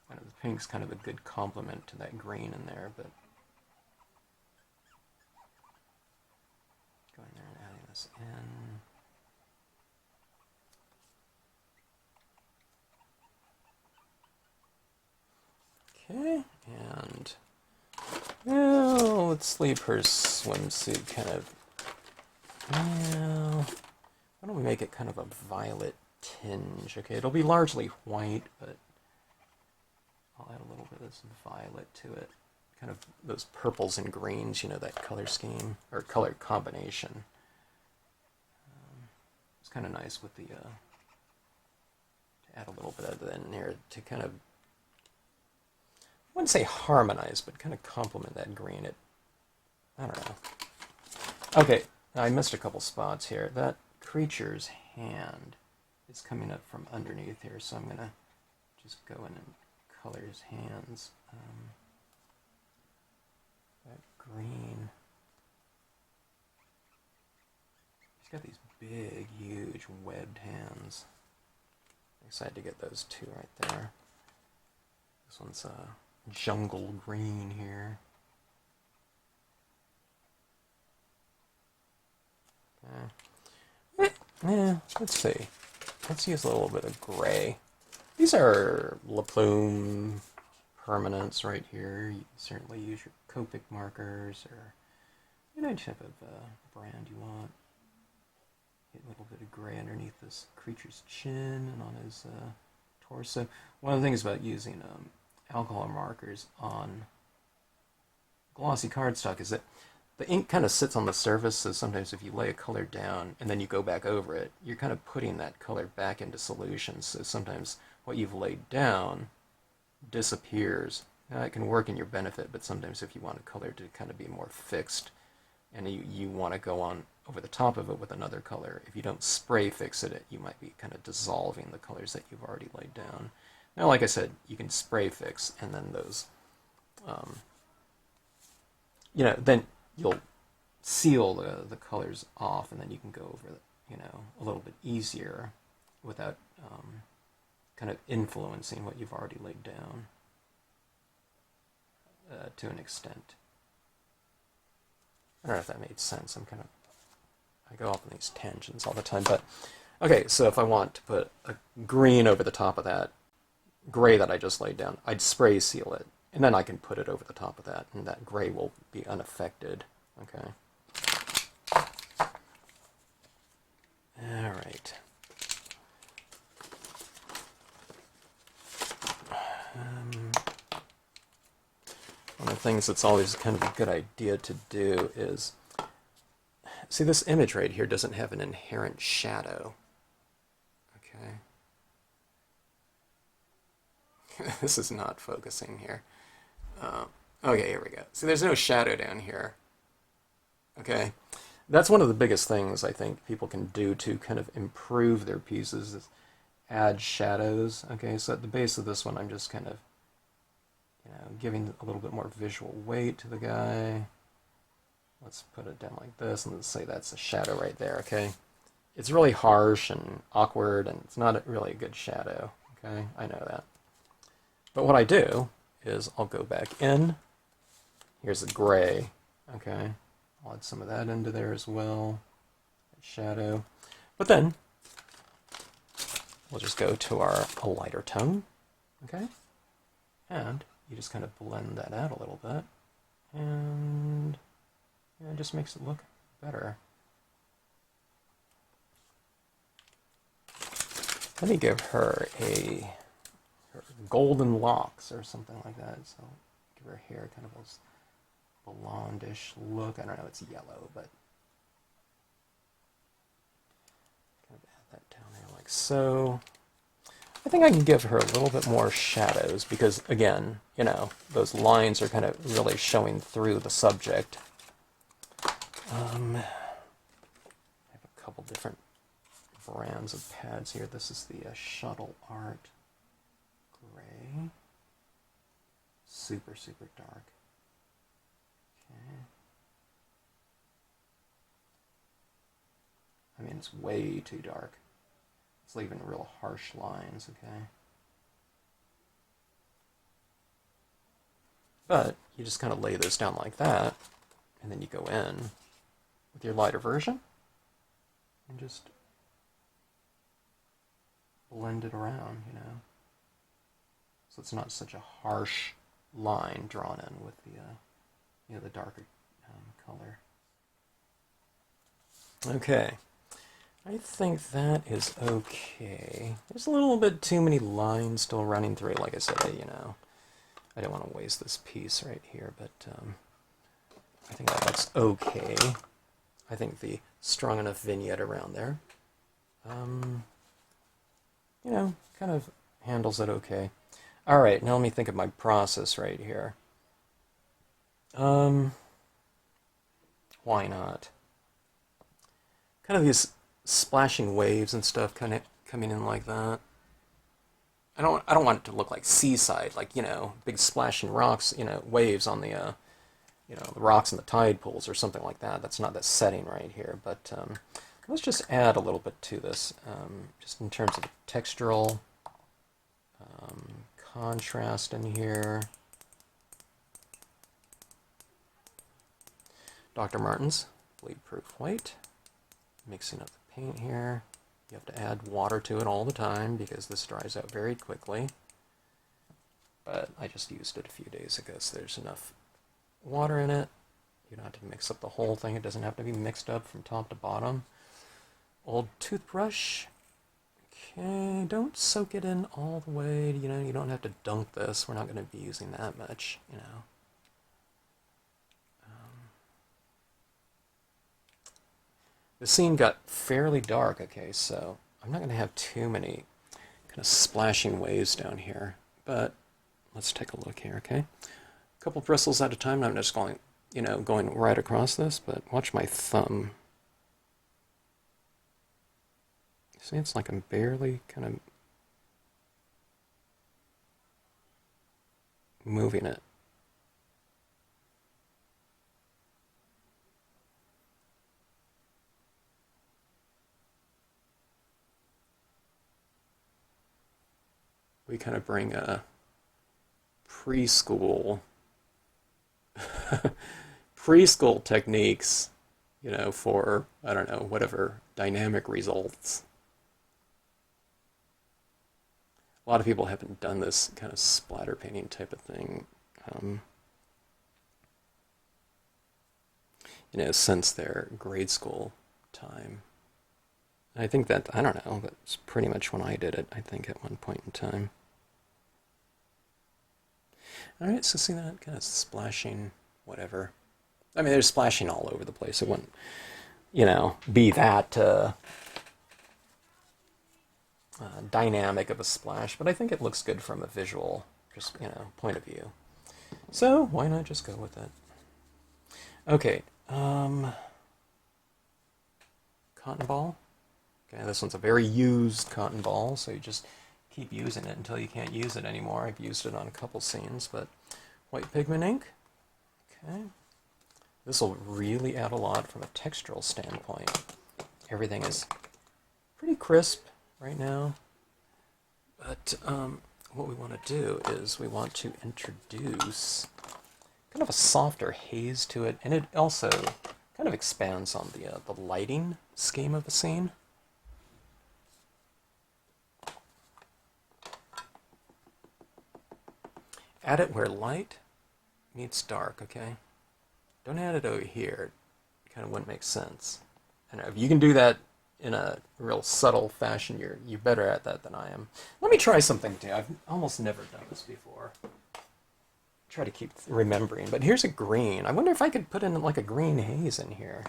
kind of the pink's kind of a good complement to that green in there, but going there and adding this in. Okay, and well, let's leave her swimsuit kind of, well, why don't we make it kind of a violet tinge? Okay, it'll be largely white, but I'll add a little bit of this violet to it. Kind of those purples and greens, you know, that color scheme, or color combination. It's kind of nice with the, to add a little bit of that in there to kind of, I wouldn't say harmonize, but kind of complement that green. I don't know. Okay, I missed a couple spots here. That creature's hand is coming up from underneath here, so I'm going to just go in and color his hands. That green. He's got these big, huge, webbed hands. I'm excited to get those two right there. This one's jungle green here. Yeah, let's see. Let's use a little bit of gray. These are La Plume permanents right here. You can certainly use your Copic markers or any type of brand you want. Get a little bit of gray underneath this creature's chin and on his torso. One of the things about using alcohol markers on glossy cardstock is that the ink kind of sits on the surface, so sometimes if you lay a color down and then you go back over it, you're kind of putting that color back into solution. So sometimes what you've laid down disappears. Now, it can work in your benefit, but sometimes if you want a color to kind of be more fixed and you want to go on over the top of it with another color, if you don't spray fix it, you might be kind of dissolving the colors that you've already laid down. Now, like I said, you can spray fix, and then those, you know, then you'll seal the colors off, and then you can go over, you know, a little bit easier without kind of influencing what you've already laid down to an extent. I don't know if that made sense. I go off on these tangents all the time, but okay, so if I want to put a green over the top of that gray that I just laid down, I'd spray seal it, and then I can put it over the top of that, and that gray will be unaffected. Okay. All right. One of the things that's always kind of a good idea to do is, see, this image right here doesn't have an inherent shadow. Okay. This is not focusing here. Okay, here we go. See, there's no shadow down here. Okay. That's one of the biggest things I think people can do to kind of improve their pieces is add shadows. Okay, so at the base of this one, I'm just kind of, giving a little bit more visual weight to the guy. Let's put it down like this, and let's say that's a shadow right there, okay? It's really harsh and awkward, and it's not really a good shadow, okay? I know that. But what I do is I'll go back in. Here's the gray, okay? I'll add some of that into there as well, shadow. But then we'll just go to our lighter tone, okay? And you just kind of blend that out a little bit, and it just makes it look better. Let me give her her golden locks or something like that. So give her hair kind of a blondish look. I don't know, it's yellow, but kind of add that down there like so. I think I can give her a little bit more shadows because, again, those lines are kind of really showing through the subject. I have a couple different brands of pads here. This is the Shuttle Art Gray. Super, super dark. Okay. I mean, it's way too dark. It's leaving real harsh lines, okay? But you just kind of lay those down like that, and then you go in with your lighter version and just blend it around, So it's not such a harsh line drawn in with the darker color. Okay. I think that is okay. There's a little bit too many lines still running through. Like I said, I don't want to waste this piece right here, but I think that looks okay. I think the strong enough vignette around there, kind of handles it okay. All right, now let me think of my process right here. Why not? Kind of these splashing waves and stuff kind of coming in like that. I don't want it to look like Seaside, like, big splashing rocks, waves on the the rocks in the tide pools or something like that. That's not the setting right here, but let's just add a little bit to this, just in terms of the textural contrast in here. Dr. Martin's bleed-proof white. Mixing up the paint here. You have to add water to it all the time because this dries out very quickly. But I just used it a few days ago, so there's enough water in it. You don't have to mix up the whole thing. It doesn't have to be mixed up from top to bottom. Old toothbrush. Okay, don't soak it in all the way. You don't have to dunk this. We're not going to be using that much, The scene got fairly dark, okay, so I'm not going to have too many kind of splashing waves down here, but let's take a look here, okay? A couple bristles at a time, and I'm just going, going right across this, but watch my thumb. See, it's like I'm barely kind of moving it. We kind of bring a preschool preschool techniques, for, I don't know, whatever dynamic results. A lot of people haven't done this kind of splatter painting type of thing, since their grade school time. I think that, I don't know, that's pretty much when I did it, I think, at one point in time. Alright, so see that kind of splashing, whatever. I mean, there's splashing all over the place. It wouldn't, be that dynamic of a splash, but I think it looks good from a visual, just, point of view. So, why not just go with it? Okay, cotton ball. Okay, this one's a very used cotton ball, so you just keep using it until you can't use it anymore. I've used it on a couple scenes, but white pigment ink. Okay. This will really add a lot from a textural standpoint. Everything is pretty crisp right now, but what we want to do is we want to introduce kind of a softer haze to it, and it also kind of expands on the lighting scheme of the scene. Add it where light meets dark, okay? Don't add it over here. It kind of wouldn't make sense. And if you can do that in a real subtle fashion, you're better at that than I am. Let me try something too. I've almost never done this before. Try to keep remembering. But here's a green. I wonder if I could put in like a green haze in here.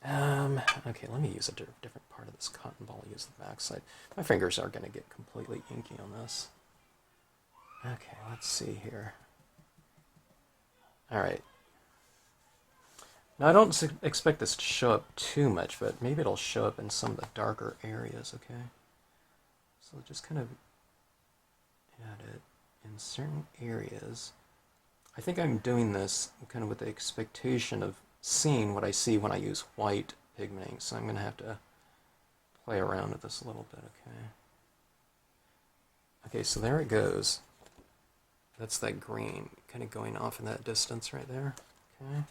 Okay, let me use a different part of this cotton ball. Use the backside. My fingers are going to get completely inky on this. Okay, let's see here. Alright. Now I don't expect this to show up too much, but maybe it'll show up in some of the darker areas, okay? So just kind of add it in certain areas. I think I'm doing this kind of with the expectation of seeing what I see when I use white pigment ink, so I'm going to have to play around with this a little bit, okay? Okay, so there it goes. That's that green kind of going off in that distance right there. Okay.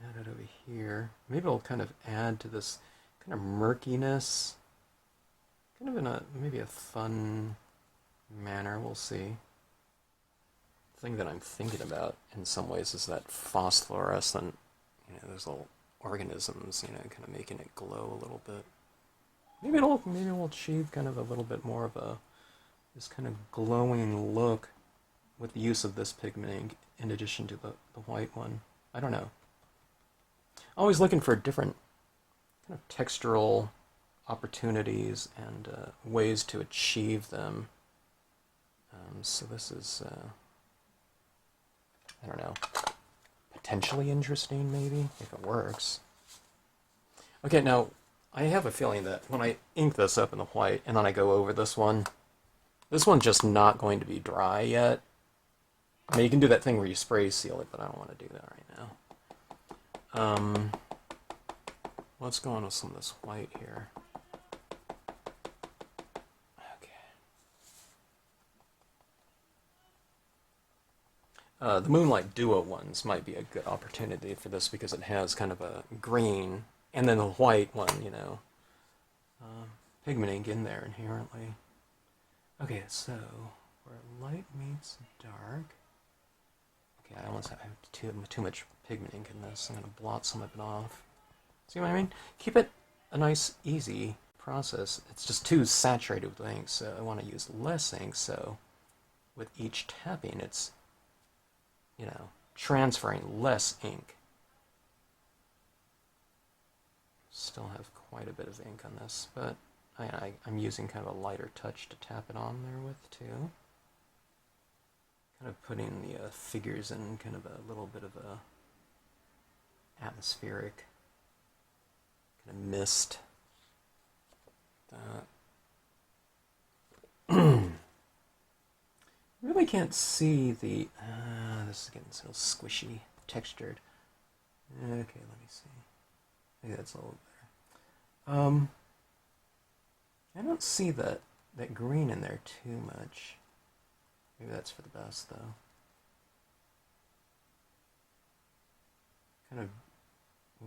Add it over here. Maybe it'll kind of add to this kind of murkiness. Kind of in maybe a fun manner. We'll see. The thing that I'm thinking about in some ways is that phosphorescent, those little organisms, kind of making it glow a little bit. Maybe we'll achieve kind of a little bit more of this kind of glowing look with the use of this pigment ink in addition to the white one. I don't know. Always looking for different kind of textural opportunities and ways to achieve them. So this is, I don't know, potentially interesting maybe, if it works. Okay, now, I have a feeling that when I ink this up in the white and then I go over this one's just not going to be dry yet. I mean, you can do that thing where you spray seal it, but I don't want to do that right now. Let's go on with some of this white here. Okay. The Moonlight Duo ones might be a good opportunity for this because it has kind of a green, and then the white one, pigment ink in there inherently. Okay, so where light meets dark. Okay, I almost have too much pigment ink in this. I'm going to blot some of it off. See what I mean? Keep it a nice, easy process. It's just too saturated with ink, so I want to use less ink, so with each tapping it's, transferring less ink. Still have quite a bit of ink on this, but I'm using kind of a lighter touch to tap it on there with, too. Kind of putting the figures in kind of a little bit of a atmospheric kind of mist. Really can't see the... this is getting so squishy, textured. Okay, let me see. Maybe that's a little better. I don't see that green in there too much. Maybe that's for the best, though. kind of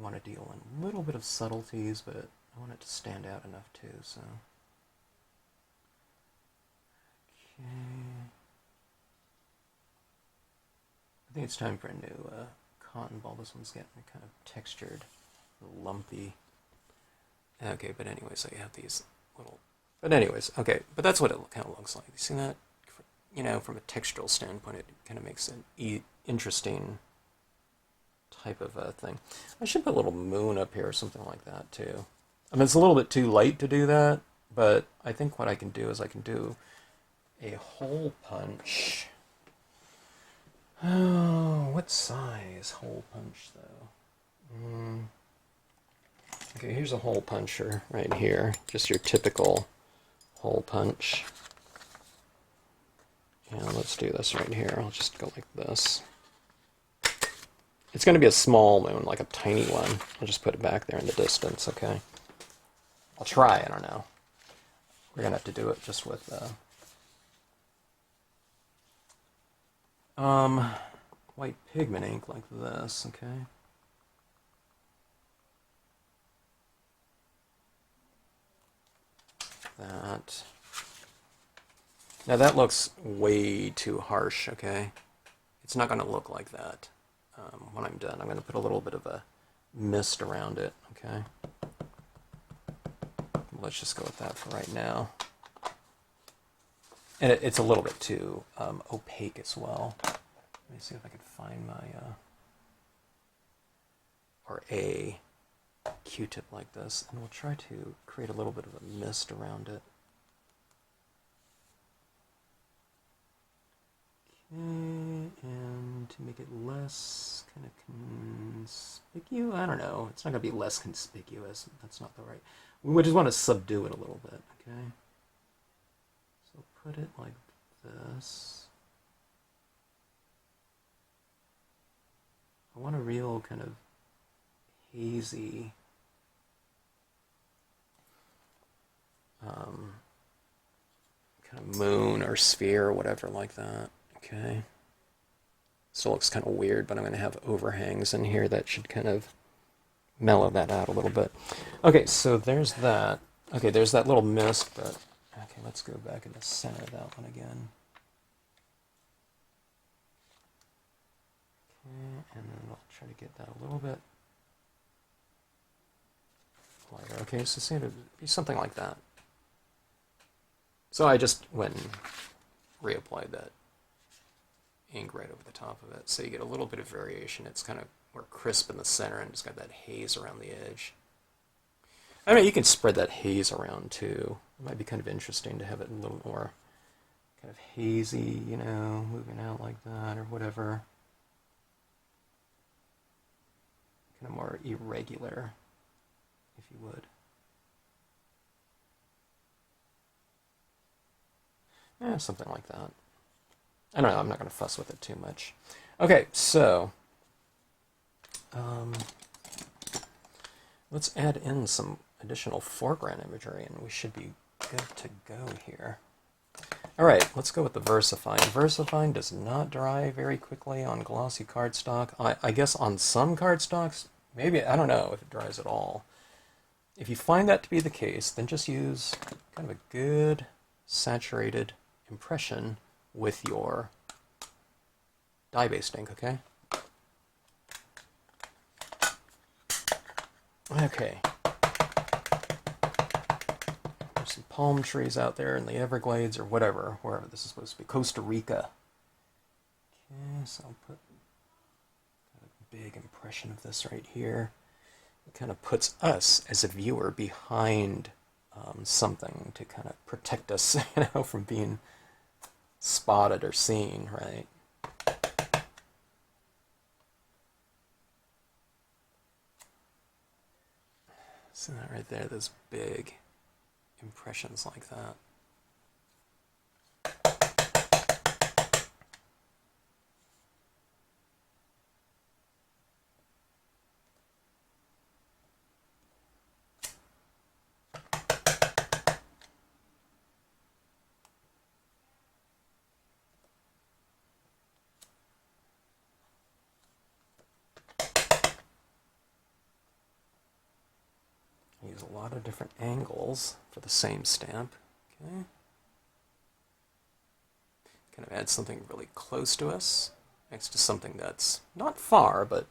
want to deal in a little bit of subtleties, but I want it to stand out enough too, so. Okay. I think it's time for a new cotton ball. This one's getting kind of textured, lumpy. Okay, but anyways, I have these little... But anyways, okay, but that's what it kind of looks like. You see that? You know, from a textural standpoint, it kind of makes an interesting type of thing. I should put a little moon up here or something like that, too. I mean, it's a little bit too light to do that, but I think what I can do is I can do a hole punch. Oh, what size hole punch, though? Okay, here's a hole puncher right here. Just your typical hole punch. And let's do this right here. I'll just go like this. It's going to be a small moon, like a tiny one. I'll just put it back there in the distance, okay? I'll try, I don't know. We're going to have to do it just with white pigment ink like this, okay? That. Now that looks way too harsh, okay? It's not going to look like that when I'm done. I'm going to put a little bit of a mist around it, okay? Let's just go with that for right now. And it's a little bit too opaque as well. Let me see if I can find my, or a Q-tip like this, and we'll try to create a little bit of a mist around it. Okay, and to make it less kind of conspicuous, I don't know, it's not going to be less conspicuous, that's not the right, we just want to subdue it a little bit, okay? So put it like this. I want a real kind of hazy kind of moon or sphere or whatever like that. Okay. Still looks kind of weird, but I'm going to have overhangs in here that should kind of mellow that out a little bit. Okay, so there's that. Okay, there's that little mist, but okay, let's go back in the center of that one again. Okay, and then I'll try to get that a little bit lighter. Okay, so it's going to be something like that. So I just went and reapplied that ink right over the top of it, so you get a little bit of variation. It's kind of more crisp in the center and it's got that haze around the edge. I mean, you can spread that haze around too. It might be kind of interesting to have it a little more kind of hazy, you know, moving out like that or whatever. Kind of more irregular, if you would. Yeah, something like that. I don't know, I'm not going to fuss with it too much. Okay, so let's add in some additional foreground imagery and we should be good to go here. Alright, let's go with the Versafine. Versafine does not dry very quickly on glossy cardstock. I guess on some cardstocks, maybe, I don't know if it dries at all. If you find that to be the case, then just use kind of a good saturated impression with your dye-based ink, okay? Okay. There's some palm trees out there in the Everglades or whatever, wherever this is supposed to be. Costa Rica. Okay, so I'll put a big impression of this right here. It kind of puts us as a viewer behind something to kind of protect us, you know, from being spotted or seen, right? See that right there, those big impressions like that. use a lot of different angles for the same stamp. Okay. Kind of add something really close to us, next to something that's not far, but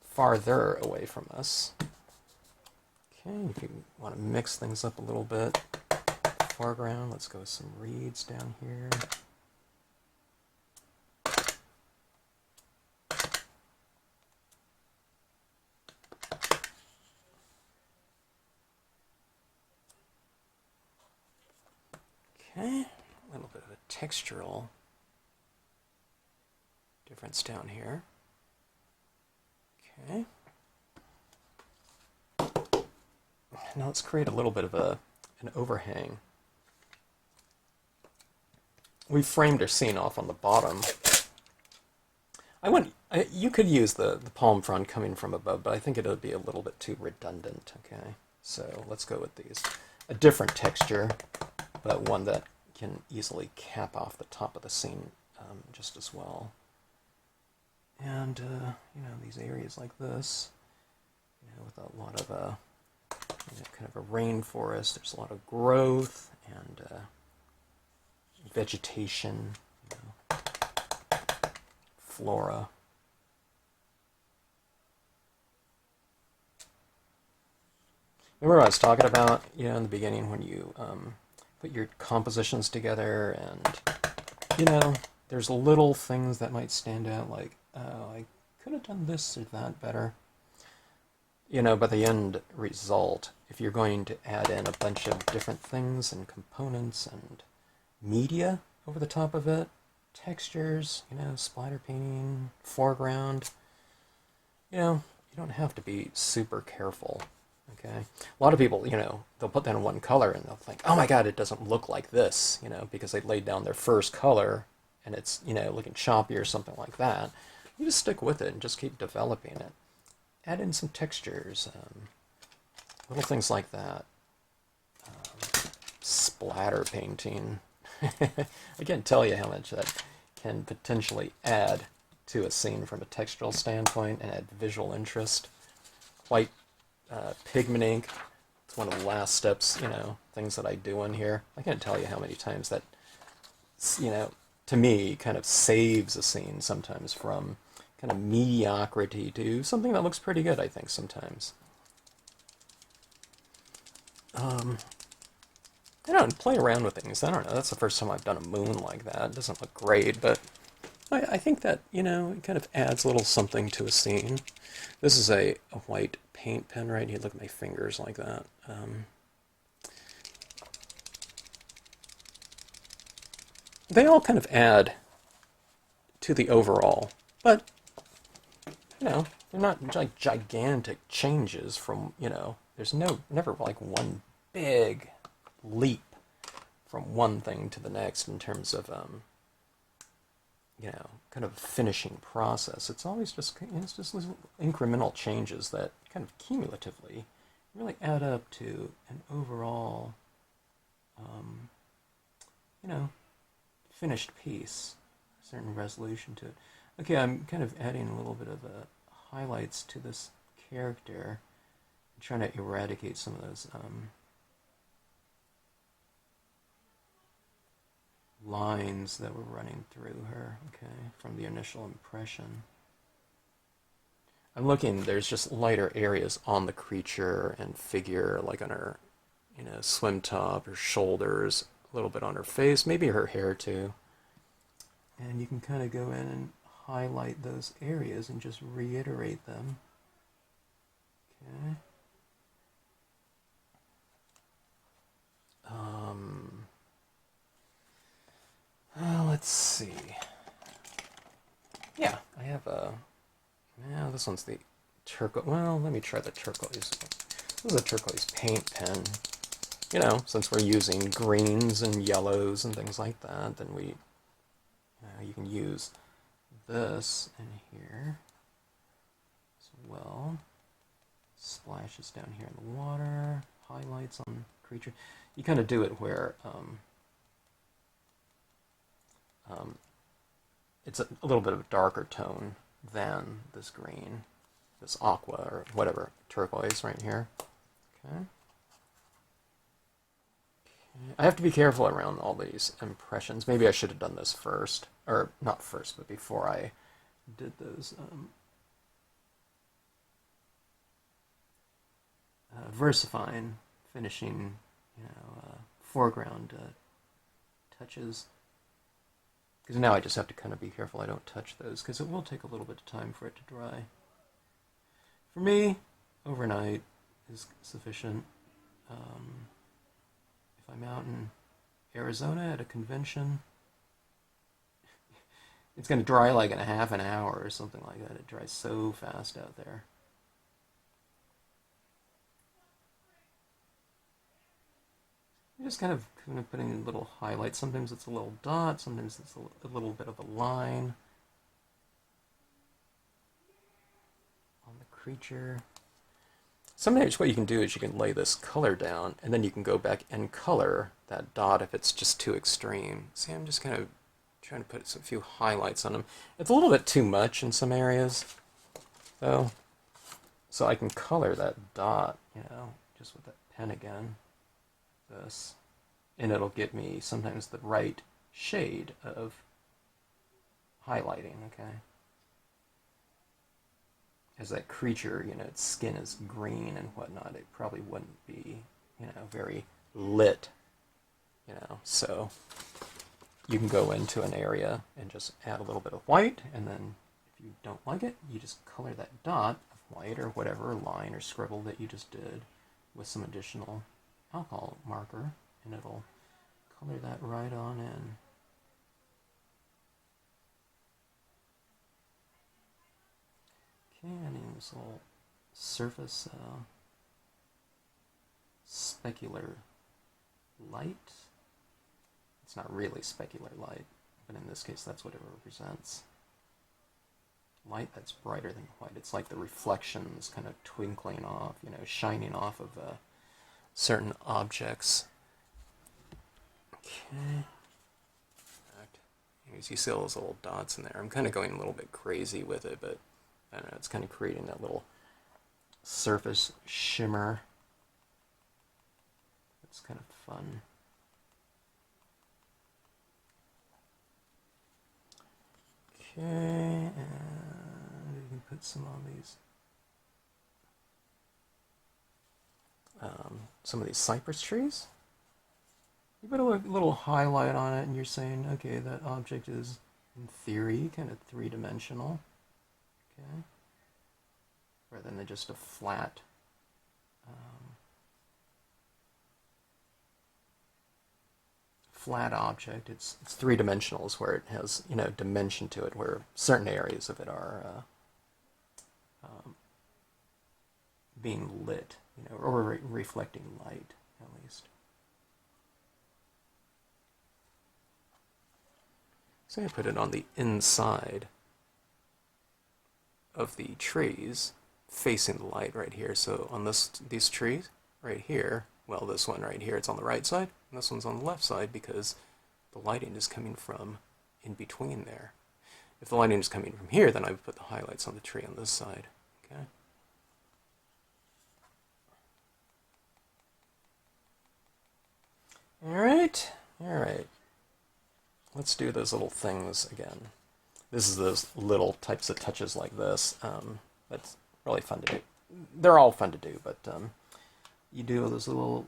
farther away from us. Okay, if you want to mix things up a little bit, foreground, let's go with some reeds down here. Okay, a little bit of a textural difference down here. Okay. Now let's create a little bit of an overhang. We framed our scene off on the bottom. You could use the palm frond coming from above, but I think it would be a little bit too redundant. Okay, so let's go with these. A different texture, but one that can easily cap off the top of the scene just as well. And these areas like this, with a lot of kind of a rainforest, there's a lot of growth and vegetation, flora. Remember what I was talking about, in the beginning when you put your compositions together, and there's little things that might stand out, like, oh, I could have done this or that better. But the end result, if you're going to add in a bunch of different things and components and media over the top of it, textures, splatter painting, foreground, you don't have to be super careful. Okay, a lot of people, they'll put down one color and they'll think, oh my God, it doesn't look like this, because they laid down their first color and it's, looking choppy or something like that. You just stick with it and just keep developing it. Add in some textures, little things like that. Splatter painting. I can't tell you how much that can potentially add to a scene from a textural standpoint and add visual interest. White pigment ink, it's one of the last steps, things that I do in here. I can't tell you how many times that, to me, kind of saves a scene sometimes from kind of mediocrity to something that looks pretty good, I think, sometimes. And play around with things. I don't know, that's the first time I've done a moon like that. It doesn't look great, but I think that, it kind of adds a little something to a scene. This is a white paint pen right here. Look at my fingers like that. They all kind of add to the overall, but, they're not like gigantic changes from, there's never like one big leap from one thing to the next in terms of, kind of finishing process. It's always just, it's just little incremental changes that kind of cumulatively really add up to an overall, finished piece, a certain resolution to it. Okay, I'm kind of adding a little bit of highlights to this character, I'm trying to eradicate some of those lines that were running through her, okay, from the initial impression. I'm looking, there's just lighter areas on the creature and figure, like on her, swim top, her shoulders, a little bit on her face, maybe her hair too. And you can kind of go in and highlight those areas and just reiterate them. Okay. Let's see. Yeah, I have a... Now this one's the turquoise. Well, let me try the turquoise. This is a turquoise paint pen. Since we're using greens and yellows and things like that, then you can use this in here as well. Splashes down here in the water, highlights on creature. You kind of do it where it's a little bit of a darker tone than this green, this aqua or whatever, turquoise right here. Okay. I have to be careful around all these impressions. Maybe I should have done this first. Or, not first, but before I did those Versafine finishing, foreground touches. Because now I just have to kind of be careful I don't touch those, because it will take a little bit of time for it to dry. For me, overnight is sufficient. If I'm out in Arizona at a convention, it's going to dry like in a half an hour or something like that. It dries so fast out there. I'm just kind of putting in little highlights. Sometimes it's a little dot, sometimes it's a little bit of a line on the creature. Sometimes what you can do is you can lay this color down, and then you can go back and color that dot if it's just too extreme. See, I'm just kind of trying to put a few highlights on them. It's a little bit too much in some areas, though. So I can color that dot, just with that pen again. This. And it'll get me sometimes the right shade of highlighting, okay? As that creature, its skin is green and whatnot, it probably wouldn't be, very lit, so you can go into an area and just add a little bit of white, and then if you don't like it, you just color that dot of white or whatever line or scribble that you just did with some additional alcohol marker, and it'll color that right on in. Okay, adding this little surface specular light. It's not really specular light, but in this case that's what it represents. Light that's brighter than white. It's like the reflections kind of twinkling off, shining off of certain objects. Okay. As you see all those little dots in there. I'm kind of going a little bit crazy with it, but I don't know, it's kind of creating that little surface shimmer. It's kind of fun. Okay, and you can put some on these. Some of these cypress trees. You put a little highlight on it and you're saying, okay, that object is, in theory, kind of three-dimensional. Okay. Rather than just a flat object. It's three-dimensional is where it has, dimension to it, where certain areas of it are being lit, or reflecting light, at least. So I put it on the inside of the trees, facing the light right here. So on these trees right here, well, this one right here, it's on the right side, and this one's on the left side because the lighting is coming from in between there. If the lighting is coming from here, then I would put the highlights on the tree on this side. Okay. All right. Let's do those little things again. This is those little types of touches like this. That's really fun to do. They're all fun to do, but you do those little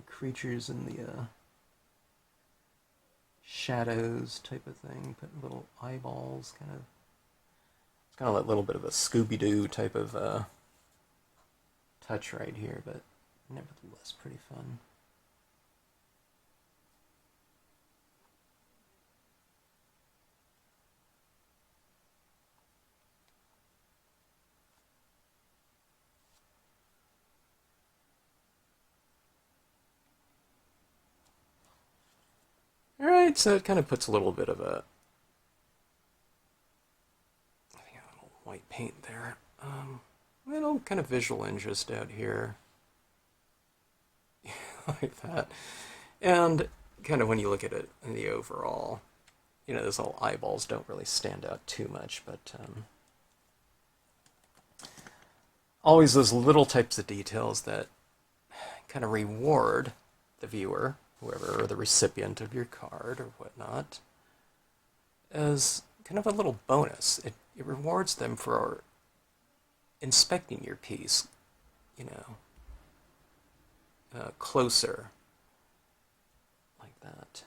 creatures in the shadows type of thing. Put little eyeballs, it's kind of like a little bit of a Scooby-Doo type of touch right here, but nevertheless pretty fun. Alright, so it kind of puts a little bit of a little white paint there. Little kind of visual interest out here. Like that. And kind of when you look at it in the overall, those little eyeballs don't really stand out too much, but always those little types of details that kind of reward the viewer, whoever, or the recipient of your card or whatnot, as kind of a little bonus. It rewards them for inspecting your piece, you know, closer, like that.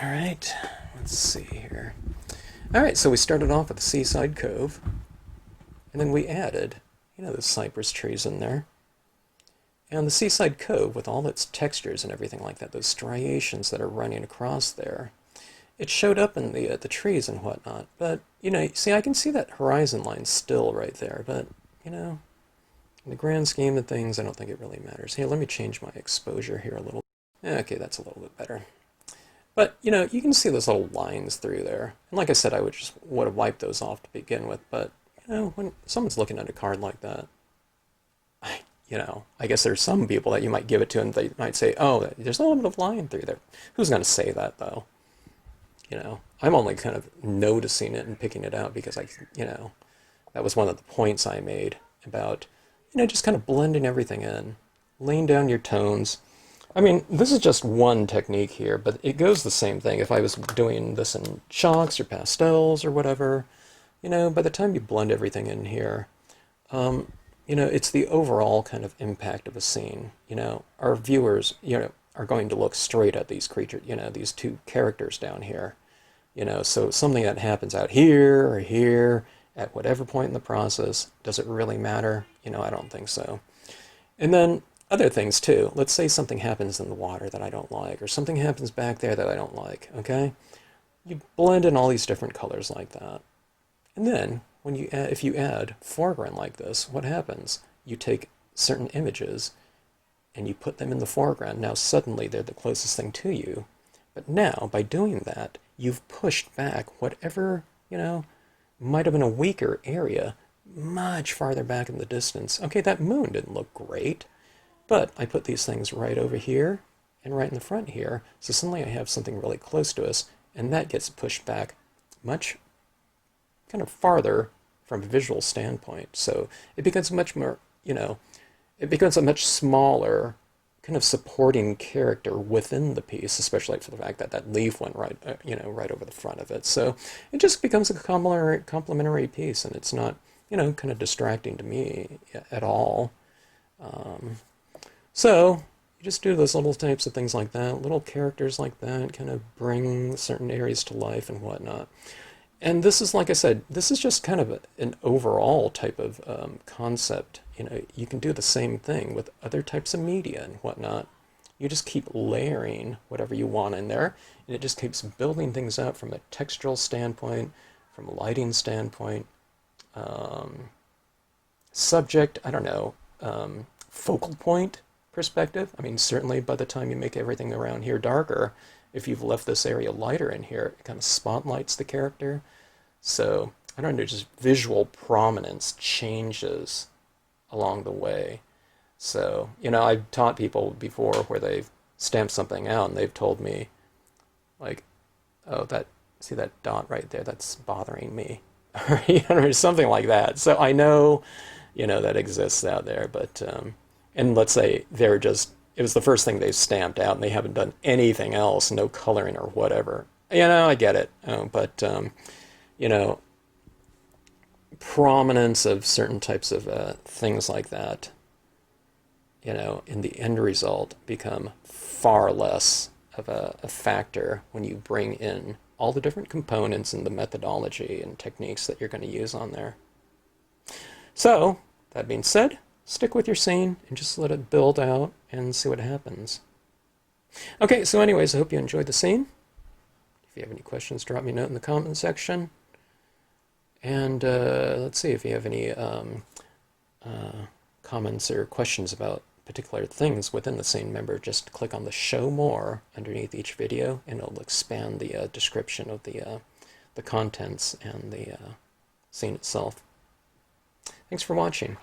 All right, let's see here. All right, so we started off with the Seaside Cove, and then we added, you know, the cypress trees in there. And the Seaside Cove, with all its textures and everything like that, those striations that are running across there, it showed up in the trees and whatnot. But, you know, see, I can see that horizon line still right there, but, you know, in the grand scheme of things, I don't think it really matters. Here, let me change my exposure here a little. Okay, that's a little bit better. But, you know, you can see those little lines through there. And like I said, I would have wiped those off to begin with, but, you know, when someone's looking at a card like that, you know, I guess there's some people that you might give it to and they might say, oh, there's a little bit of line through there. Who's going to say that, though? You know, I'm only kind of noticing it and picking it out because you know, that was one of the points I made about, you know, just kind of blending everything in, laying down your tones. I mean, this is just one technique here, but it goes the same thing. If I was doing this in chalks or pastels or whatever, you know, by the time you blend everything in here, you know, it's the overall kind of impact of a scene. You know, our viewers, you know, are going to look straight at these creatures, you know, these two characters down here. You know, so something that happens out here or here at whatever point in the process, does it really matter? You know, I don't think so. And then other things too. Let's say something happens in the water that I don't like, or something happens back there that I don't like, okay? You blend in all these different colors like that. And then when you add, if you add foreground like this, what happens? You take certain images and you put them in the foreground. Now suddenly they're the closest thing to you. But now, by doing that, you've pushed back whatever, you know, might have been a weaker area much farther back in the distance. Okay, that moon didn't look great, but I put these things right over here and right in the front here, so suddenly I have something really close to us, and that gets pushed back much kind of farther from a visual standpoint. So it becomes much more, you know, it becomes a much smaller kind of supporting character within the piece, especially for the fact that that leaf went right, you know, right over the front of it. So it just becomes a complementary piece, and it's not, you know, kind of distracting to me at all. So you just do those little types of things like that, little characters like that, kind of bring certain areas to life and whatnot. And this is, like I said, this is just kind of an overall type of concept. You know, you can do the same thing with other types of media and whatnot. You just keep layering whatever you want in there, and it just keeps building things up from a textural standpoint, from a lighting standpoint, subject, I don't know, focal point perspective. I mean, certainly by the time you make everything around here darker, if you've left this area lighter in here, it kind of spotlights the character. So, I don't know, just visual prominence changes along the way. So, you know, I've taught people before where they've stamped something out and they've told me, like, oh, see that dot right there, that's bothering me. Or, you know, or something like that. So I know, you know, that exists out there, but, and let's say it was the first thing they stamped out and they haven't done anything else, no coloring or whatever. You know, I get it. But, you know, prominence of certain types of things like that, you know, in the end result become far less of a factor when you bring in all the different components and the methodology and techniques that you're going to use on there. So, that being said, stick with your scene and just let it build out and see what happens. Okay, so anyways, I hope you enjoyed the scene. If you have any questions, drop me a note in the comment section. And let's see if you have any comments or questions about particular things within the scene. Remember, just click on the Show More underneath each video, and it'll expand the description of the contents and the scene itself. Thanks for watching.